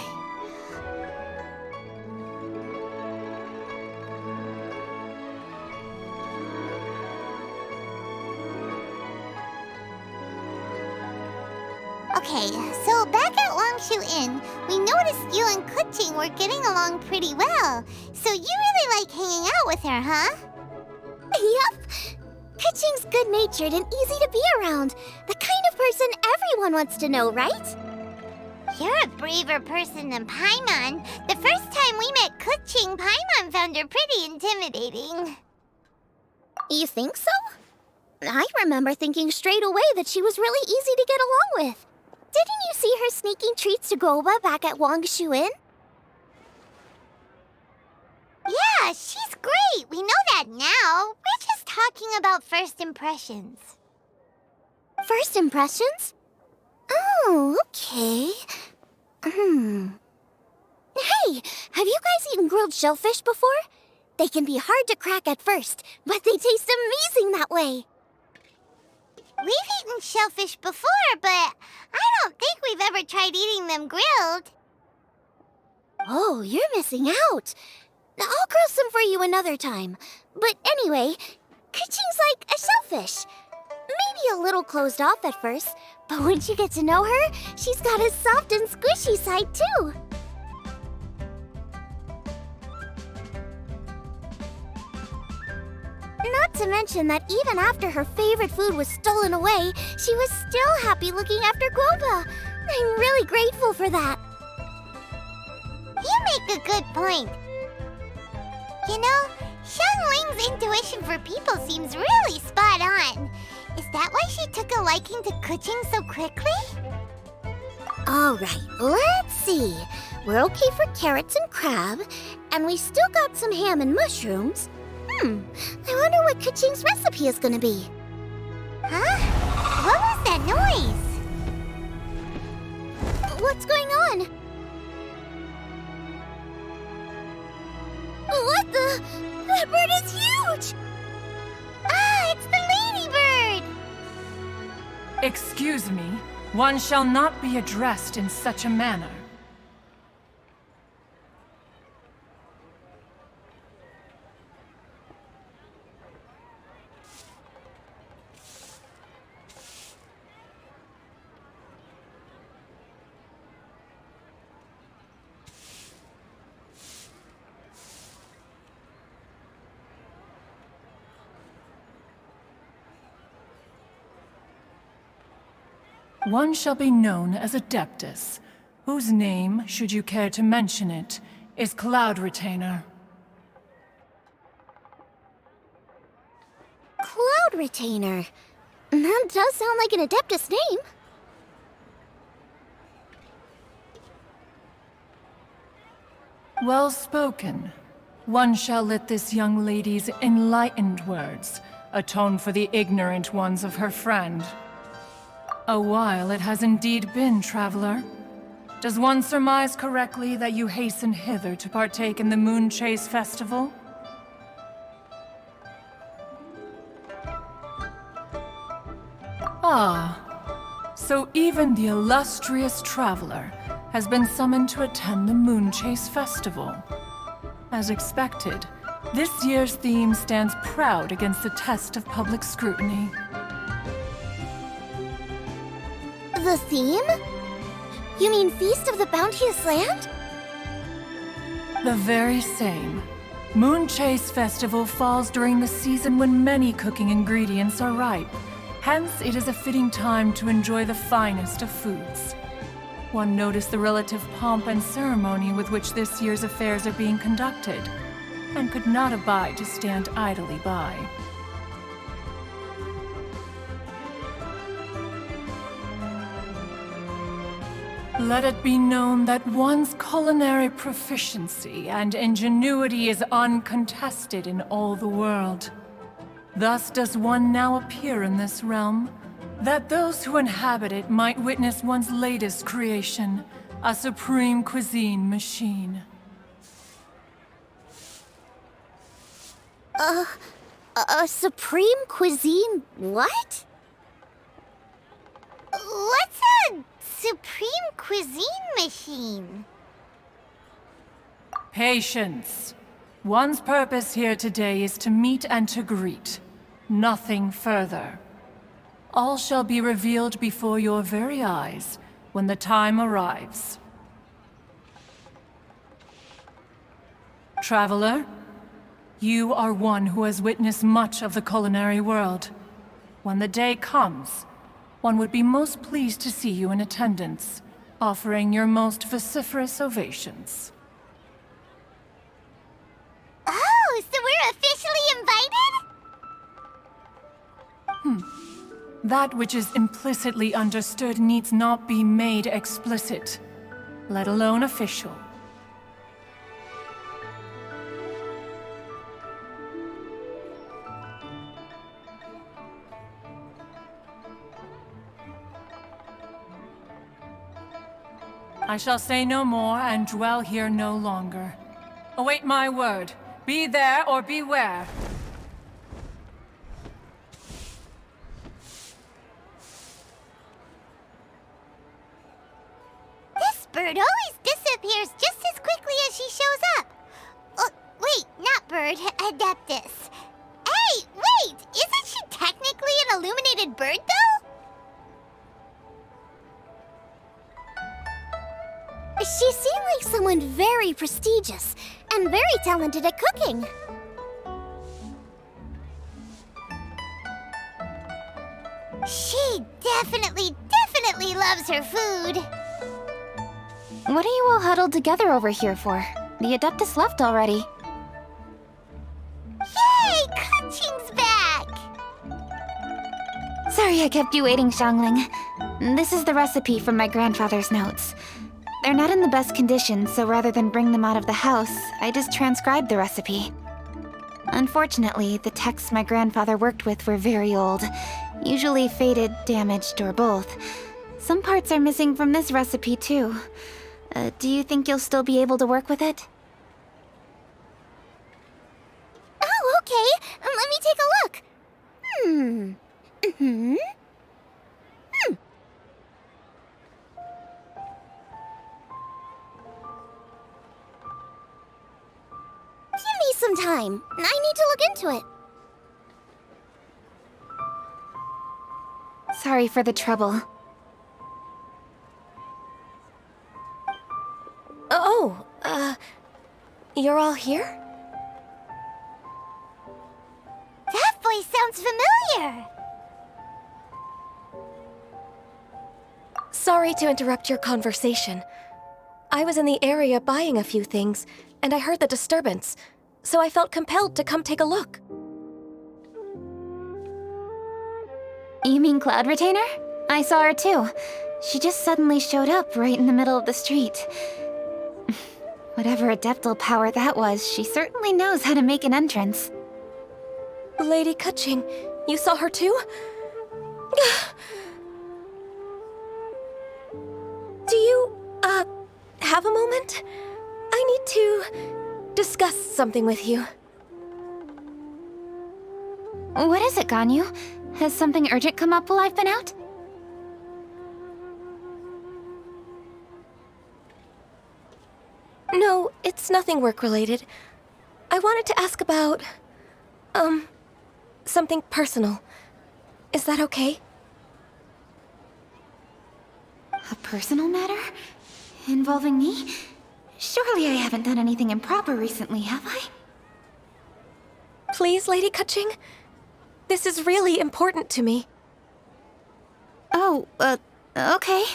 S1: Okay, so back at Longshu Inn, we noticed you and Kuching were getting along pretty well. So you really like hanging out with her, huh?
S2: Yep. Kuching's good-natured and easy to be around. The kind of person everyone wants to know, right?
S1: You're a braver person than Paimon. The first time we met Kuching, Paimon found her pretty intimidating.
S2: You think so? I remember thinking straight away that she was really easy to get along with. Didn't you see her sneaking treats to Goba back at Longshu Inn?
S1: Yeah, she's great. We know that now. We're just talking about first impressions.
S2: First impressions? Oh, okay. Hey, Have you guys eaten grilled shellfish before? They can be hard to crack at first, but they taste amazing that way.
S1: We've eaten shellfish before, but I don't think we've ever tried eating them grilled.
S2: Oh, you're missing out. I'll grill some for you another time. But anyway, Kuching's like a shellfish. Maybe a little closed off at first, but once you get to know her, she's got a soft and squishy side too. Not to mention that even after her favorite food was stolen away, she was still happy looking after Guoba. I'm really grateful for that.
S1: You make a good point. You know, Xiangling's intuition for people seems really spot on. Is that why she took a liking to Kuching so quickly?
S2: Alright, let's see. We're okay for carrots and crab, and we still got some ham and mushrooms. I wonder what Kuching's recipe is gonna be.
S1: Huh? What was that noise?
S2: What's going on? What the? That bird is huge!
S1: Ah, it's the ladybird!
S4: Excuse me, one shall not be addressed in such a manner. One shall be known as Adeptus, whose name, should you care to mention it, is Cloud Retainer.
S2: Cloud Retainer. That does sound like an Adeptus name.
S4: Well spoken. One shall let this young lady's enlightened words atone for the ignorant ones of her friend. A while it has indeed been, traveler. Does one surmise correctly that you hasten hither to partake in the Moonchase festival? Ah, so even the illustrious traveler has been summoned to attend the Moonchase festival. As expected, this year's theme stands proud against the test of public scrutiny.
S2: The theme? You mean Feast of the Bounteous Land?
S4: The very same. Moonchase Festival falls during the season when many cooking ingredients are ripe. Hence, it is a fitting time to enjoy the finest of foods. One noticed the relative pomp and ceremony with which this year's affairs are being conducted, and could not abide to stand idly by. Let it be known that one's culinary proficiency and ingenuity is uncontested in all the world. Thus does one now appear in this realm, that those who inhabit it might witness one's latest creation, a supreme cuisine machine.
S2: A supreme cuisine what?
S1: What's a supreme cuisine machine?
S4: Patience. One's purpose here today is to meet and to greet. Nothing further. All shall be revealed before your very eyes when the time arrives. Traveler, you are one who has witnessed much of the culinary world. When the day comes, one would be most pleased to see you in attendance, offering your most vociferous ovations.
S1: Oh, so we're officially invited?
S4: That which is implicitly understood needs not be made explicit, let alone official. I shall say no more and dwell here no longer. Await my word. Be there or beware.
S1: This bird always disappears just as quickly as she shows up. Oh, wait, not bird, Adeptus. Hey, wait! Isn't she technically an illuminated bird, though?
S2: She seemed like someone very prestigious and very talented at cooking.
S1: She definitely loves her food.
S6: What are you all huddled together over here for? The Adeptus left already.
S1: Yay! Kaching's back!
S6: Sorry I kept you waiting, Xiangling. This is the recipe from my grandfather's notes. They're not in the best condition, so rather than bring them out of the house, I just transcribed the recipe. Unfortunately, the texts my grandfather worked with were very old. Usually faded, damaged, or both. Some parts are missing from this recipe, too. Do you think you'll still be able to work with it?
S2: Oh, okay. Let me take a look. Give me some time. I need to look into it.
S6: Sorry for the trouble.
S10: You're all here?
S1: That voice sounds familiar.
S10: Sorry to interrupt your conversation. I was in the area buying a few things, and I heard the disturbance, so I felt compelled to come take a look.
S6: You mean Cloud Retainer? I saw her too. She just suddenly showed up right in the middle of the street. Whatever adeptal power that was, she certainly knows how to make an entrance.
S10: Lady Kaching, you saw her too? Do you, have a moment? I need to discuss something with you.
S6: What is it, Ganyu? Has something urgent come up while I've been out?
S10: No, it's nothing work-related. I wanted to ask about, something personal. Is that okay?
S6: A personal matter? Involving me? Surely I haven't done anything improper recently, have I?
S10: Please, Lady Kaching? This is really important to me.
S6: Oh, okay.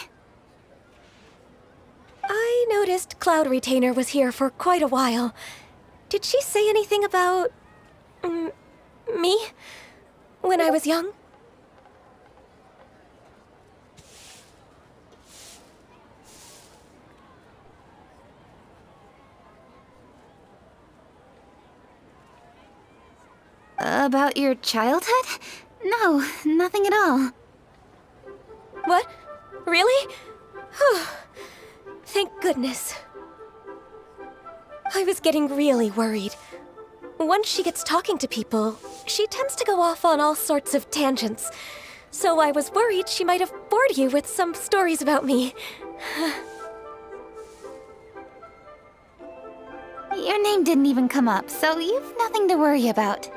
S10: I noticed Cloud Retainer was here for quite a while. Did she say anything about... me? When I was young?
S6: About your childhood? No, nothing at all.
S10: What? Really? Thank goodness. I was getting really worried. Once she gets talking to people, she tends to go off on all sorts of tangents. So I was worried she might have bored you with some stories about me.
S6: Your name didn't even come up, so you've nothing to worry about.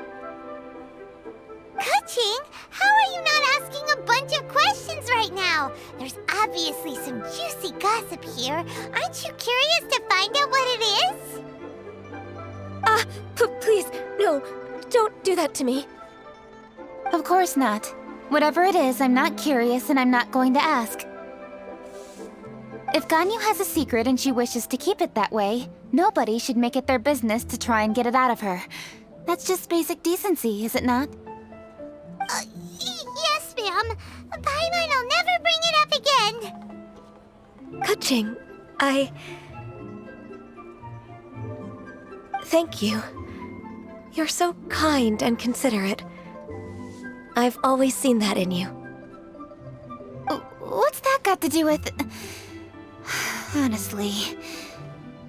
S1: Kaching, how are you not asking a bunch of questions right now? There's obviously some juicy gossip here. Aren't you curious to find out what it is?
S10: Please, no, don't do that to me.
S6: Of course not. Whatever it is, I'm not curious and I'm not going to ask. If Ganyu has a secret and she wishes to keep it that way, nobody should make it their business to try and get it out of her. That's just basic decency, is it not?
S1: Yes, ma'am. Paimon will never bring it up again.
S10: Kaching, Thank you. You're so kind and considerate. I've always seen that in you.
S6: What's that got to do with... Honestly...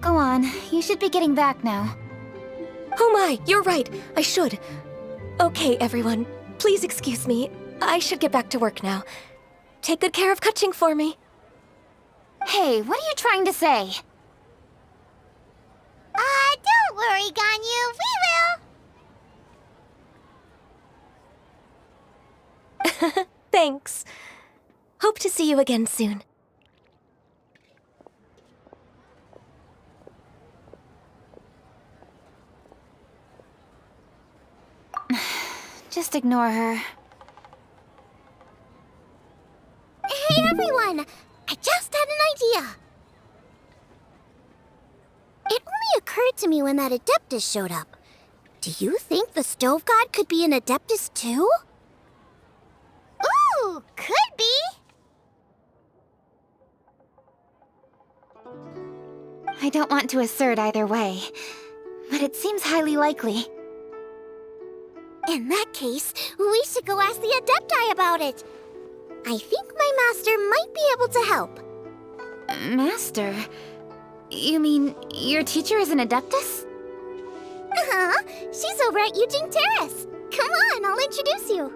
S21: Go on, you should be getting back now.
S10: Oh my, you're right. I should. Okay, everyone. Please excuse me. I should get back to work now. Take good care of Kaching for me.
S21: Hey, what are you trying to say?
S1: Don't worry, Ganyu. We will.
S10: Thanks. Hope to see you again soon.
S21: Just ignore her.
S2: Hey everyone! I just had an idea! It only occurred to me when that Adeptus showed up. Do you think the Stove God could be an Adeptus too?
S1: Ooh, could be.
S21: I don't want to assert either way, but it seems highly likely.
S2: In that case, we should go ask the Adepti about it. I think my master might be able to help.
S21: Master? You mean your teacher is an Adeptus?
S2: Uh-huh. She's over at Eugene Terrace. Come on, I'll introduce you.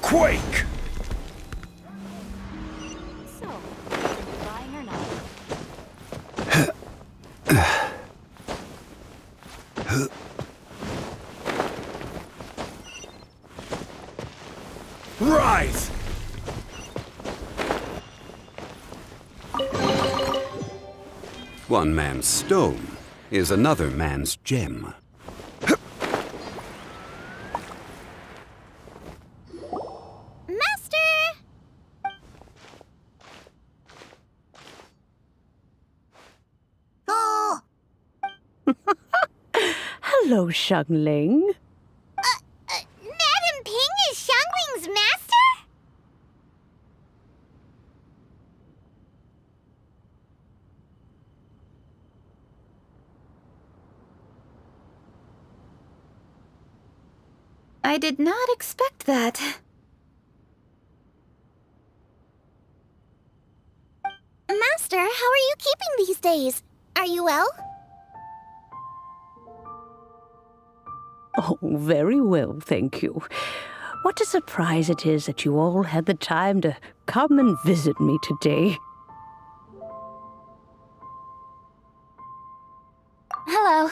S20: Quake!
S21: So, buying or not?
S20: Rise!
S5: One man's stone is another man's gem.
S17: Hello, Xiangling.
S1: Madam Ping is Xiangling's master?
S21: I did not expect that.
S2: Master, how are you keeping these days? Are you well?
S17: Oh, very well, thank you. What a surprise it is that you all had the time to come and visit me today.
S21: Hello.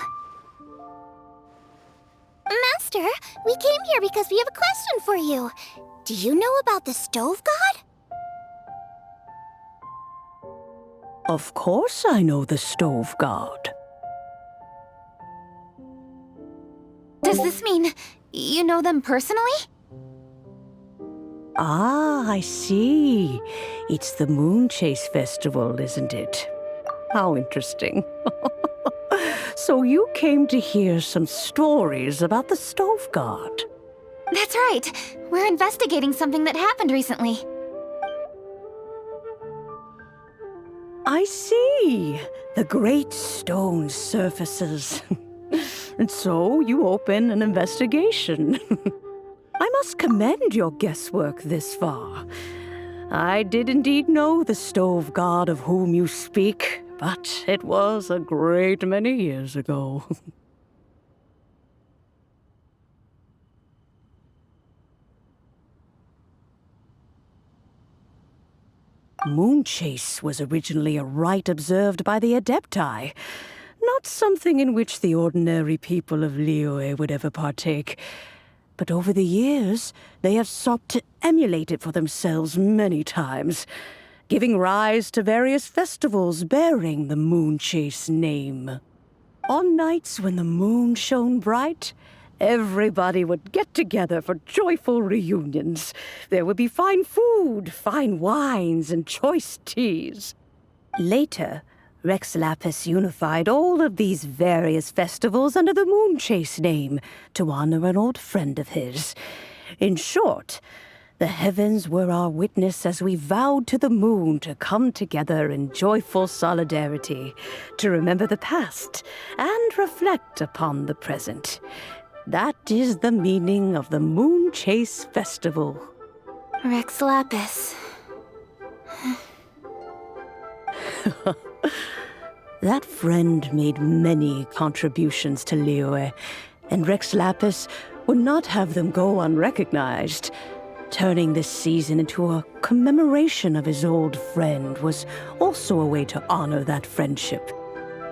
S2: Master, we came here because we have a question for you. Do you know about the Stove God?
S17: Of course I know the Stove God.
S21: Does this mean you know them personally?
S17: Ah, I see. It's the Moonchase festival, isn't it? How interesting. So you came to hear some stories about the Stove God.
S21: That's right. We're investigating something that happened recently.
S17: I see. The great stone surfaces. And so you open an investigation. I must commend your guesswork this far. I did indeed know the Stove God of whom you speak, but it was a great many years ago.
S12: Moonchase was originally a rite observed by the Adepti, not something in which the ordinary people of Liyue would ever partake. But over the years, they have sought to emulate it for themselves many times, giving rise to various festivals bearing the Moonchase name. On nights when the moon shone bright, everybody would get together for joyful reunions. There would be fine food, fine wines, and choice teas. Later, Rex Lapis unified all of these various festivals under the Moonchase name to honor an old friend of his. In short, the heavens were our witness as we vowed to the moon to come together in joyful solidarity, to remember the past and reflect upon the present. That is the meaning of the Moonchase Festival.
S6: Rex Lapis.
S12: That friend made many contributions to Liyue, and Rex Lapis would not have them go unrecognized. Turning this season into a commemoration of his old friend was also a way to honor that friendship.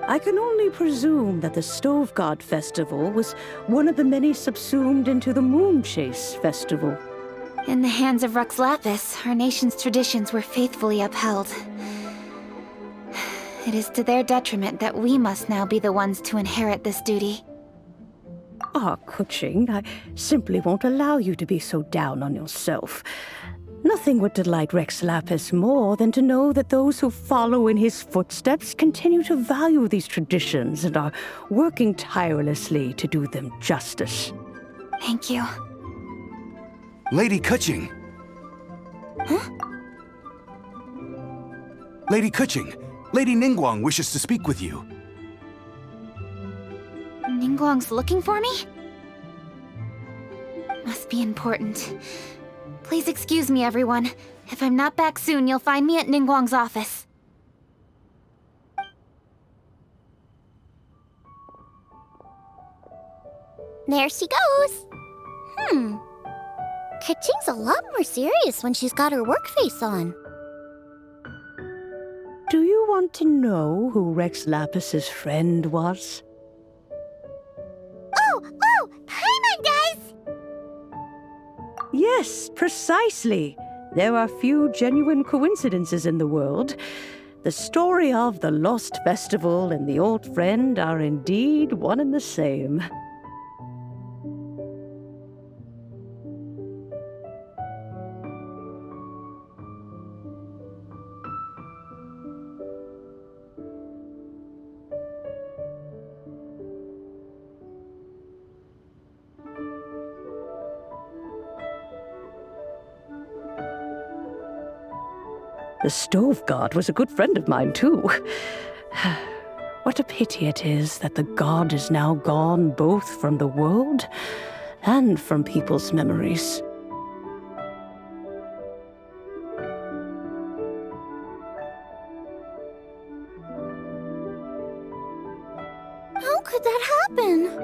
S12: I can only presume that the Stove God Festival was one of the many subsumed into the Moonchase Festival.
S6: In the hands of Rex Lapis, our nation's traditions were faithfully upheld. It is to their detriment that we must now be the ones to inherit this duty.
S12: Ah, Kuching, I simply won't allow you to be so down on yourself. Nothing would delight Rex Lapis more than to know that those who follow in his footsteps continue to value these traditions and are working tirelessly to do them justice.
S6: Thank you.
S22: Lady Kuching!
S6: Huh?
S22: Lady Kuching, Lady Ningguang wishes to speak with you.
S6: Ningguang's looking for me? Must be important. Please excuse me, everyone. If I'm not back soon, you'll find me at Ningguang's office.
S2: There she goes. Kuching's a lot more serious when she's got her work face on.
S12: Do you want to know who Rex Lapis's friend was?
S1: Oh! Paimon does!
S12: Yes, precisely. There are few genuine coincidences in the world. The story of the Lost Festival and the old friend are indeed one and the same. The Stove God was a good friend of mine, too. What a pity it is that the god is now gone both from the world and from people's memories.
S2: How could that happen?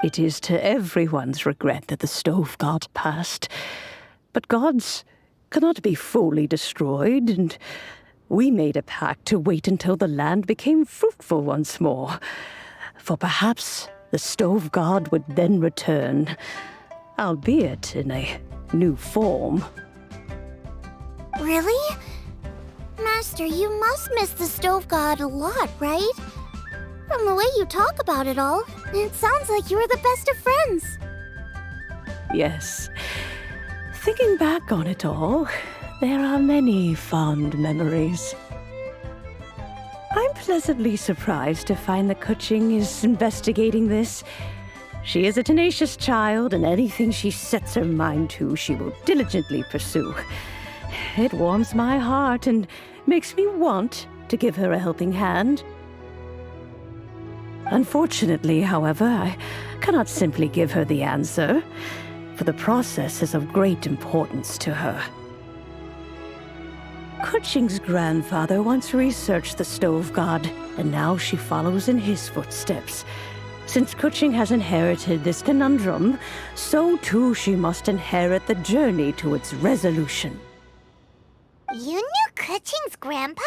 S12: It is to everyone's regret that the Stove God passed. But gods cannot be fully destroyed, and we made a pact to wait until the land became fruitful once more. For perhaps the Stove God would then return, albeit in a new form.
S2: Really? Master, you must miss the Stove God a lot, right? From the way you talk about it all, it sounds like you were the best of friends.
S12: Yes. Thinking back on it all, there are many fond memories. I'm pleasantly surprised to find that Kuching is investigating this. She is a tenacious child, and anything she sets her mind to, she will diligently pursue. It warms my heart and makes me want to give her a helping hand. Unfortunately, however, I cannot simply give her the answer, for the process is of great importance to her. Kuching's grandfather once researched the Stove God, and now she follows in his footsteps. Since Kuching has inherited this conundrum, so too she must inherit the journey to its resolution.
S1: You knew Kuching's grandpa?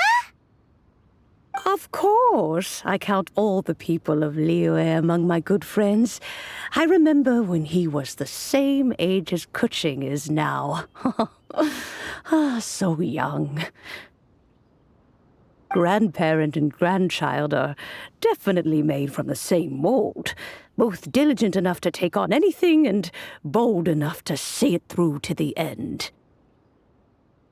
S12: Of course. I count all the people of Liyue among my good friends. I remember when he was the same age as Kuching is now. So young. Grandparent and grandchild are definitely made from the same mold. Both diligent enough to take on anything and bold enough to see it through to the end.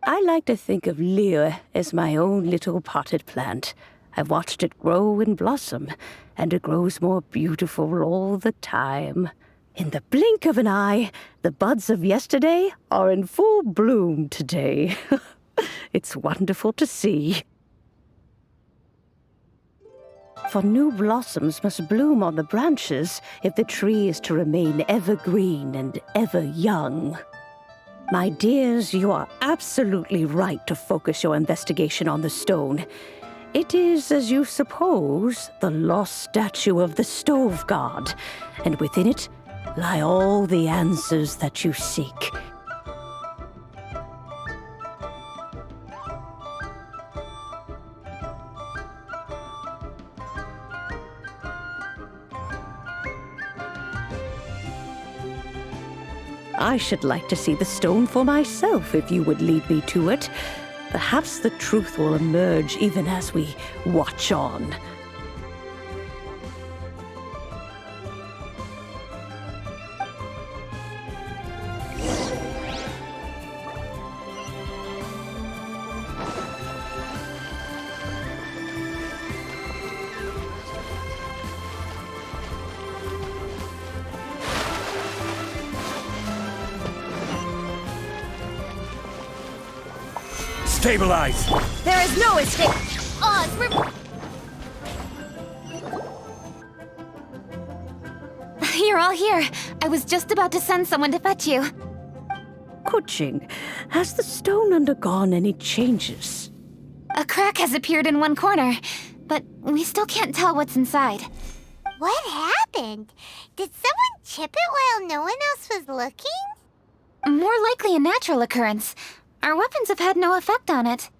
S12: I like to think of Liyue as my own little potted plant. I've watched it grow and blossom, and it grows more beautiful all the time. In the blink of an eye, the buds of yesterday are in full bloom today. It's wonderful to see. For new blossoms must bloom on the branches if the tree is to remain evergreen and ever young. My dears, you are absolutely right to focus your investigation on the stone. It is, as you suppose, the lost statue of the Stove God, and within it lie all the answers that you seek. I should like to see the stone for myself if you would lead me to it. Perhaps the truth will emerge even as we watch on.
S20: Stabilize!
S16: There is no escape!
S6: You're all here. I was just about to send someone to fetch you.
S12: Kuching, has the stone undergone any changes?
S6: A crack has appeared in one corner, but we still can't tell what's inside.
S1: What happened? Did someone chip it while no one else was looking?
S6: More likely a natural occurrence. Our weapons have had no effect on it.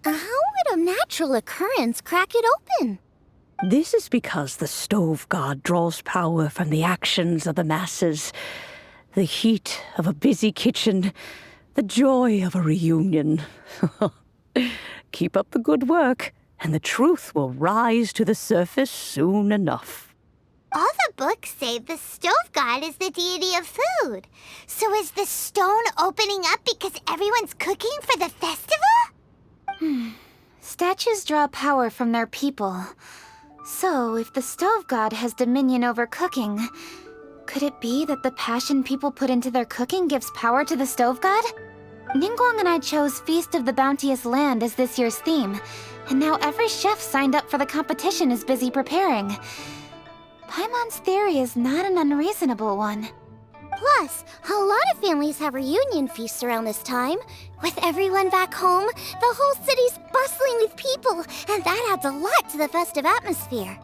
S2: How would a natural occurrence crack it open?
S12: This is because the Stove God draws power from the actions of the masses. The heat of a busy kitchen, the joy of a reunion. Keep up the good work, and the truth will rise to the surface soon enough.
S1: All the books say the Stove God is the deity of food. So is the stone opening up because everyone's cooking for the festival?
S6: Statues draw power from their people. So, if the Stove God has dominion over cooking, could it be that the passion people put into their cooking gives power to the Stove God? Ningguang and I chose Feast of the Bounteous Land as this year's theme, and now every chef signed up for the competition is busy preparing. Paimon's theory is not an unreasonable one.
S2: Plus, a lot of families have reunion feasts around this time. With everyone back home, the whole city's bustling with people, and that adds a lot to the festive atmosphere.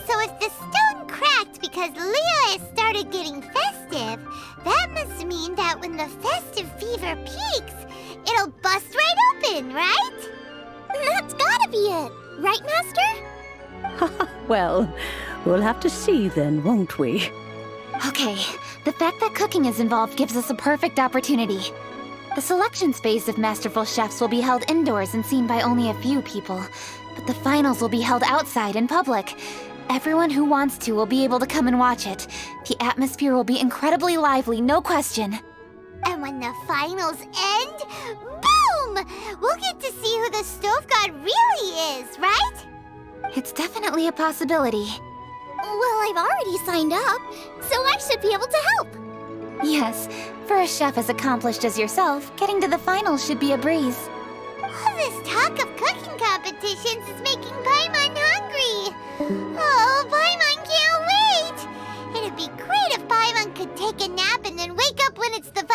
S1: So if the stone cracked because Liyue started getting festive, that must mean that when the festive fever peaks, it'll bust right open, right?
S2: That's gotta be it, right, Master?
S12: Well, we'll have to see then, won't we?
S6: Okay, the fact that cooking is involved gives us a perfect opportunity. The selection phase of masterful chefs will be held indoors and seen by only a few people, but the finals will be held outside in public. Everyone who wants to will be able to come and watch it. The atmosphere will be incredibly lively, no question.
S1: And when the finals end, boom! We'll get to see who the Stove God really is, right?
S6: It's definitely a possibility.
S2: Well, I've already signed up, so I should be able to help.
S6: Yes, for a chef as accomplished as yourself, getting to the finals should be a breeze.
S1: All this talk of cooking competitions is making Paimon hungry. Oh, Paimon can't wait! It'd be great if Paimon could take a nap and then wake up when it's the finals.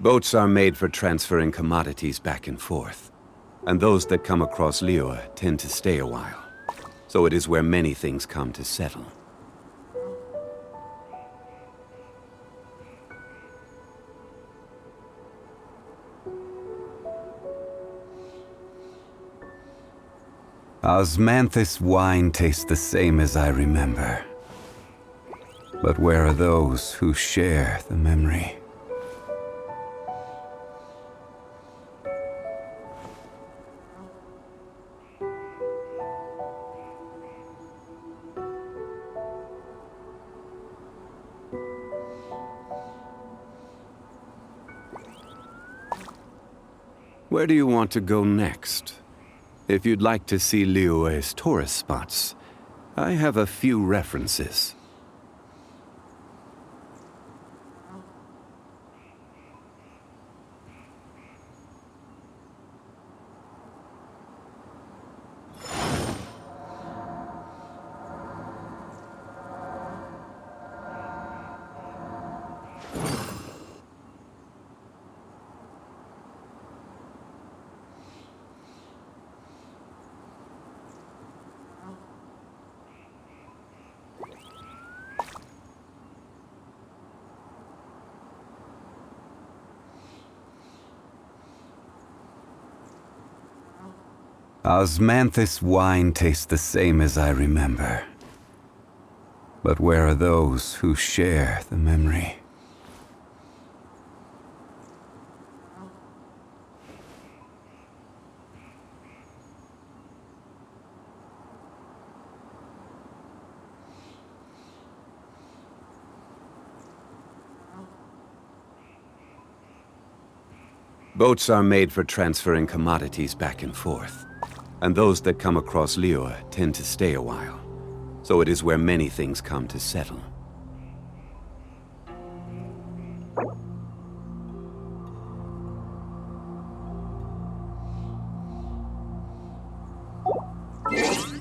S5: Boats are made for transferring commodities back and forth, and those that come across Liyue tend to stay a while. So it is where many things come to settle. Osmanthus wine tastes the same as I remember. But where are those who share the memory? Where do you want to go next? If you'd like to see Liyue's tourist spots, I have a few references. Osmanthus wine tastes the same as I remember. But where are those who share the memory? Boats are made for transferring commodities back and forth. And those that come across Liyue tend to stay a while. So it is where many things come to settle. This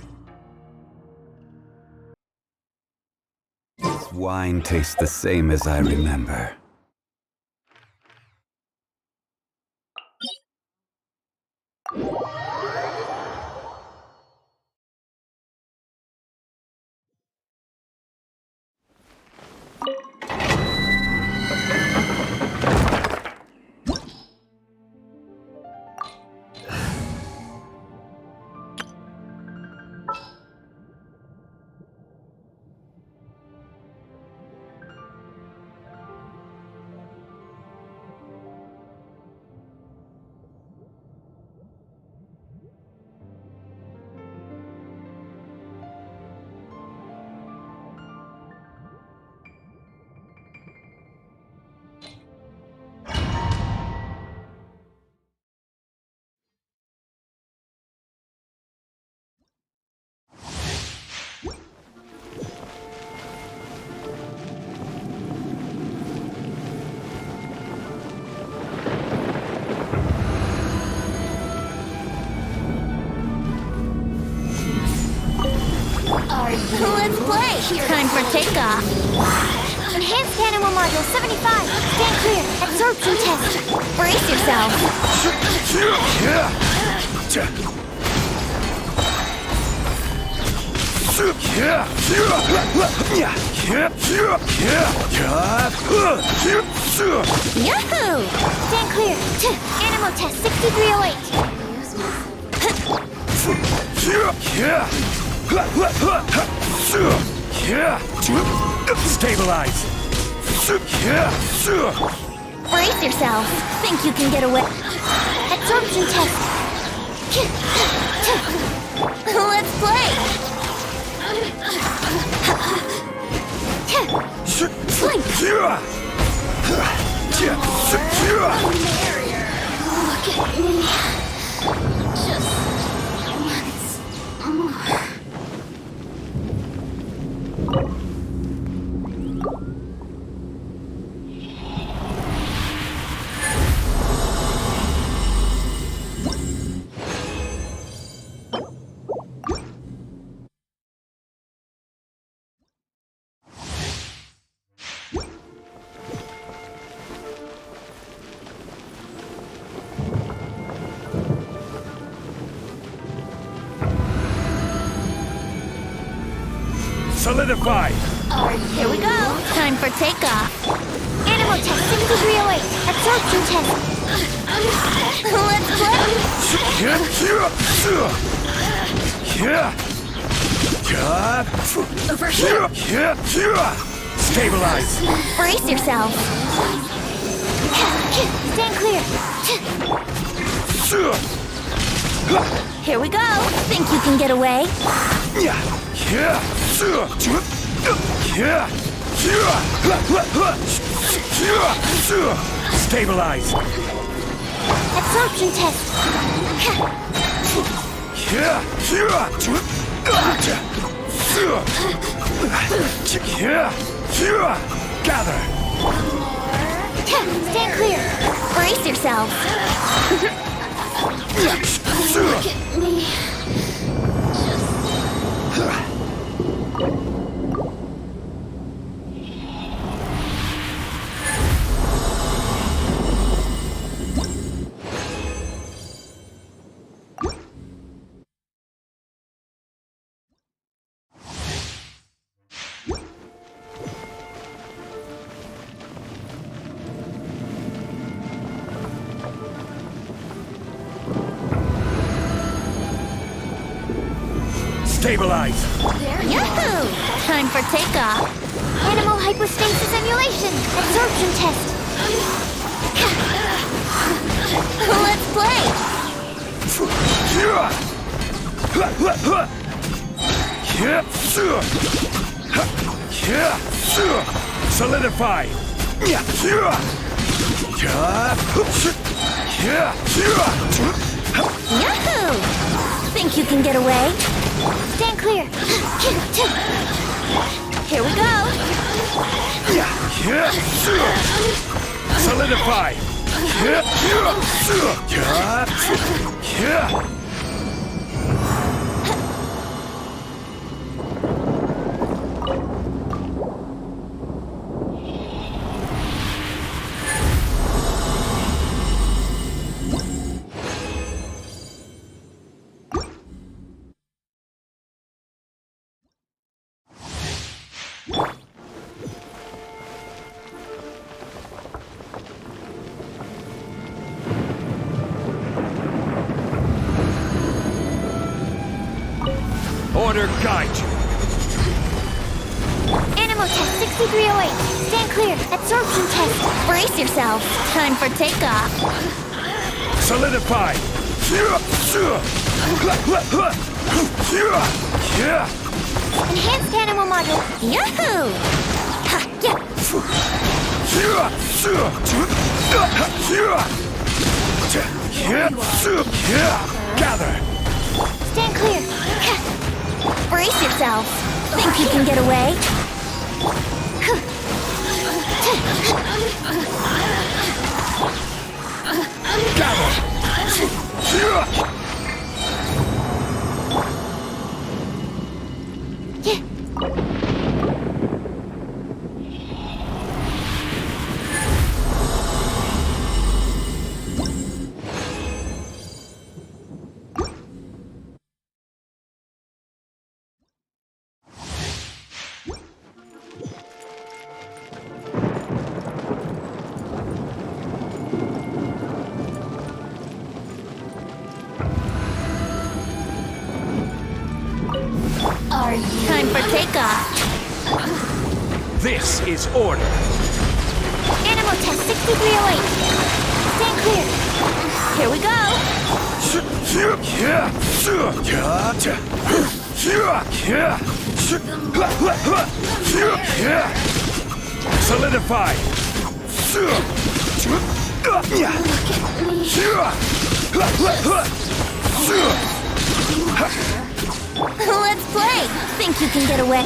S5: wine tastes the same as I remember.
S2: Let's play! Time for takeoff! Enhanced Animal Module 75! Stand clear! Absorption test! Brace yourself! Yahoo! Stand clear. Animal test 6308.
S20: Stabilize.
S2: Brace yourself. Think you can get away. Absorption test. Let's play. Slink. Look at me. Just once more.
S20: Solidify!
S2: Here we go. Time for takeoff. Animal test 6308. Absorption test. Let's play. Over here.
S20: Stabilize.
S2: Brace yourself. Stand clear. Here we go. Think you can get away?
S20: Stabilize.
S2: Absorption test.
S20: Gather.
S2: Stand clear. Brace yourself. Look at me.
S20: Stabilize.
S2: Yahoo! Time for takeoff. Animal hypostasis emulation. Absorption test. Let's play.
S20: Solidify.
S2: Yahoo! Think you can get away? Stand clear. Here we go.
S20: Solidify. Order guide you.
S2: Animal test 6308. Stand clear. Absorption test. Brace yourself. Time for takeoff.
S20: Solidify.
S2: Enhanced animal module. Yahoo! Ha, yeah.
S20: Gather.
S2: Stand clear. Brace yourself. Think you can get away?
S20: Gather.
S2: for takeoff.
S20: This is order.
S2: Animal test 6308. Stand clear. Here we go.
S20: Solidify.
S2: Let's play. Think you can get away?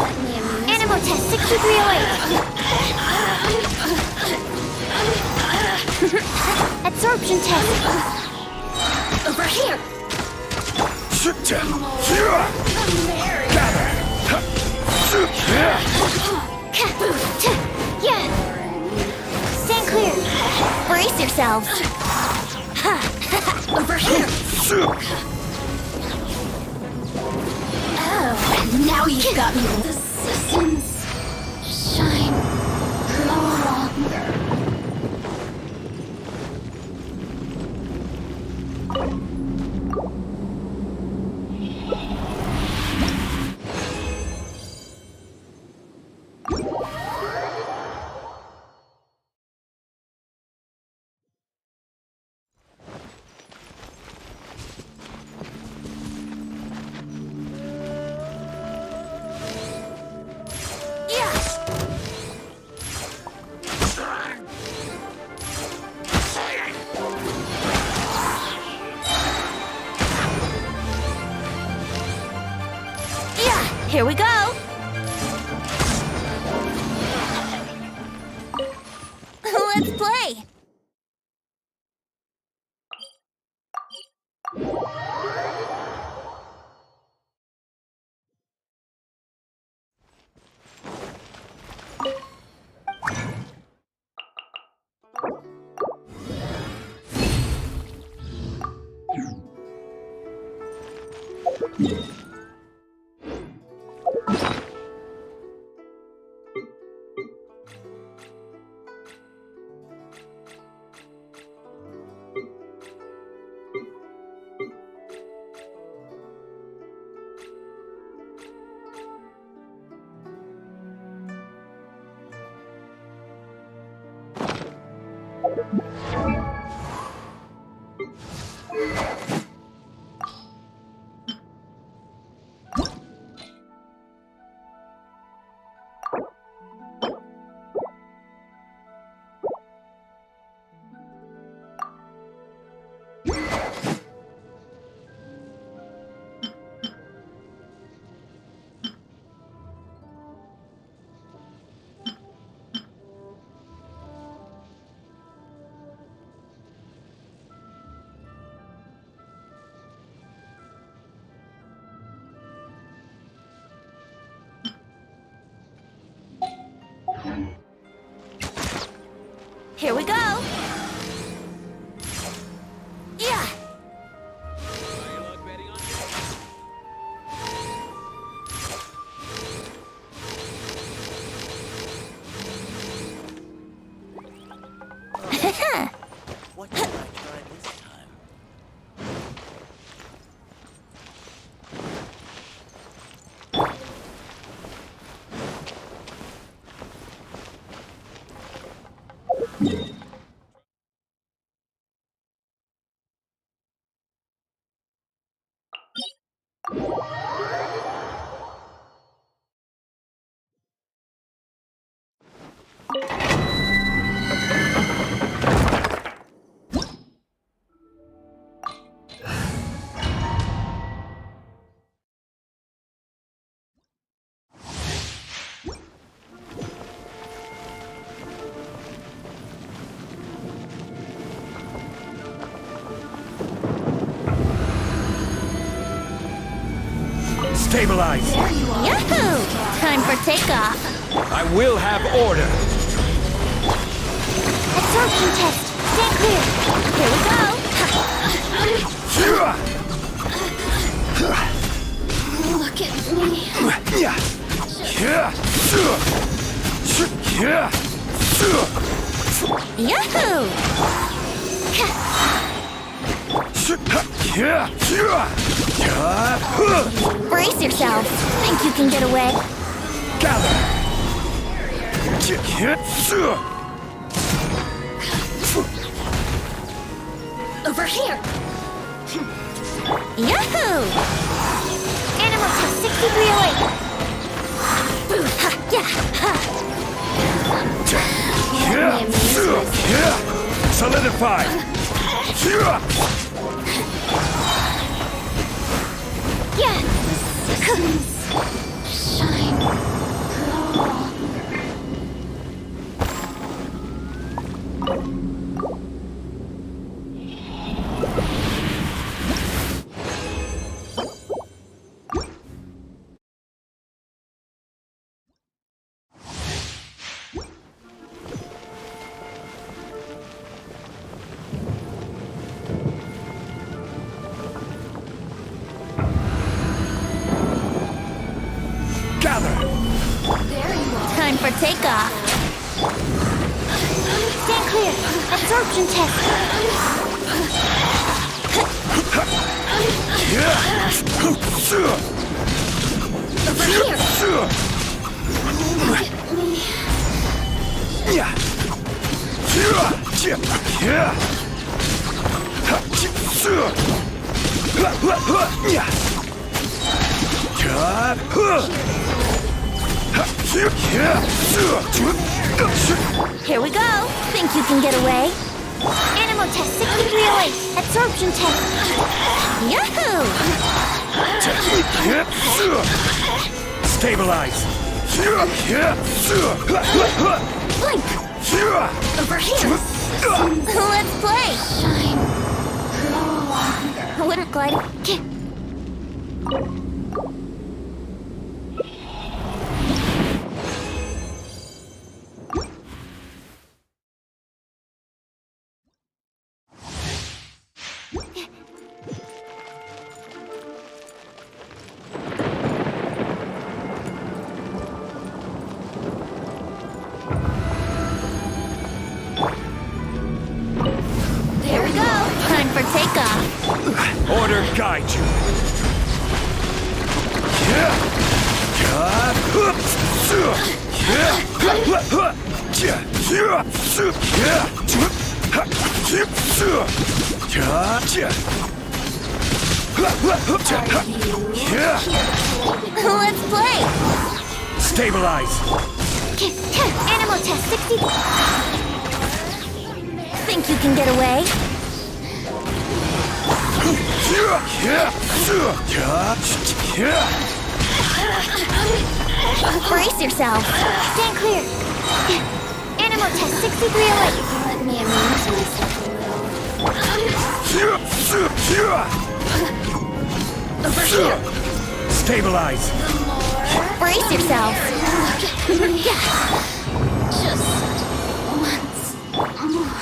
S2: Animal test 6308. Absorption test. Over here. Yeah. Stand clear. Brace yourselves. Over here. Oh, now you've got me. The systems shine no longer. Here we go! Let's play! Here we go! Yeah!
S14: What can I try this time?
S20: Stabilize!
S2: Yahoo! Time for takeoff.
S20: I will have order!
S2: Absorption test. Stand clear. Here we go. Look at me. Yahoo! Brace yourselves. Think you can get away?
S20: Gather!
S2: Over here! Yahoo! Animal test 6308! Boo! Ha! Yeah! Ha!
S20: Solidify!
S2: Yeah! Shine! Time for takeoff. Stand clear. Absorption test. Over here. Here we go. Think you can get away? Animal test 6308. Absorption test. Yahoo!
S20: Stabilize!
S2: Blink! Over here! Let's play! I wouldn't glide. There we go! Time for takeoff!
S20: Order guide you!
S2: Let's play!
S20: Stabilize!
S2: Animal test 60. Think you can get away? Brace yourself. Stand clear. Animal test 6308. Let me amuse myself a little. Over here.
S20: Stabilize!
S2: Brace yourself. Just once more.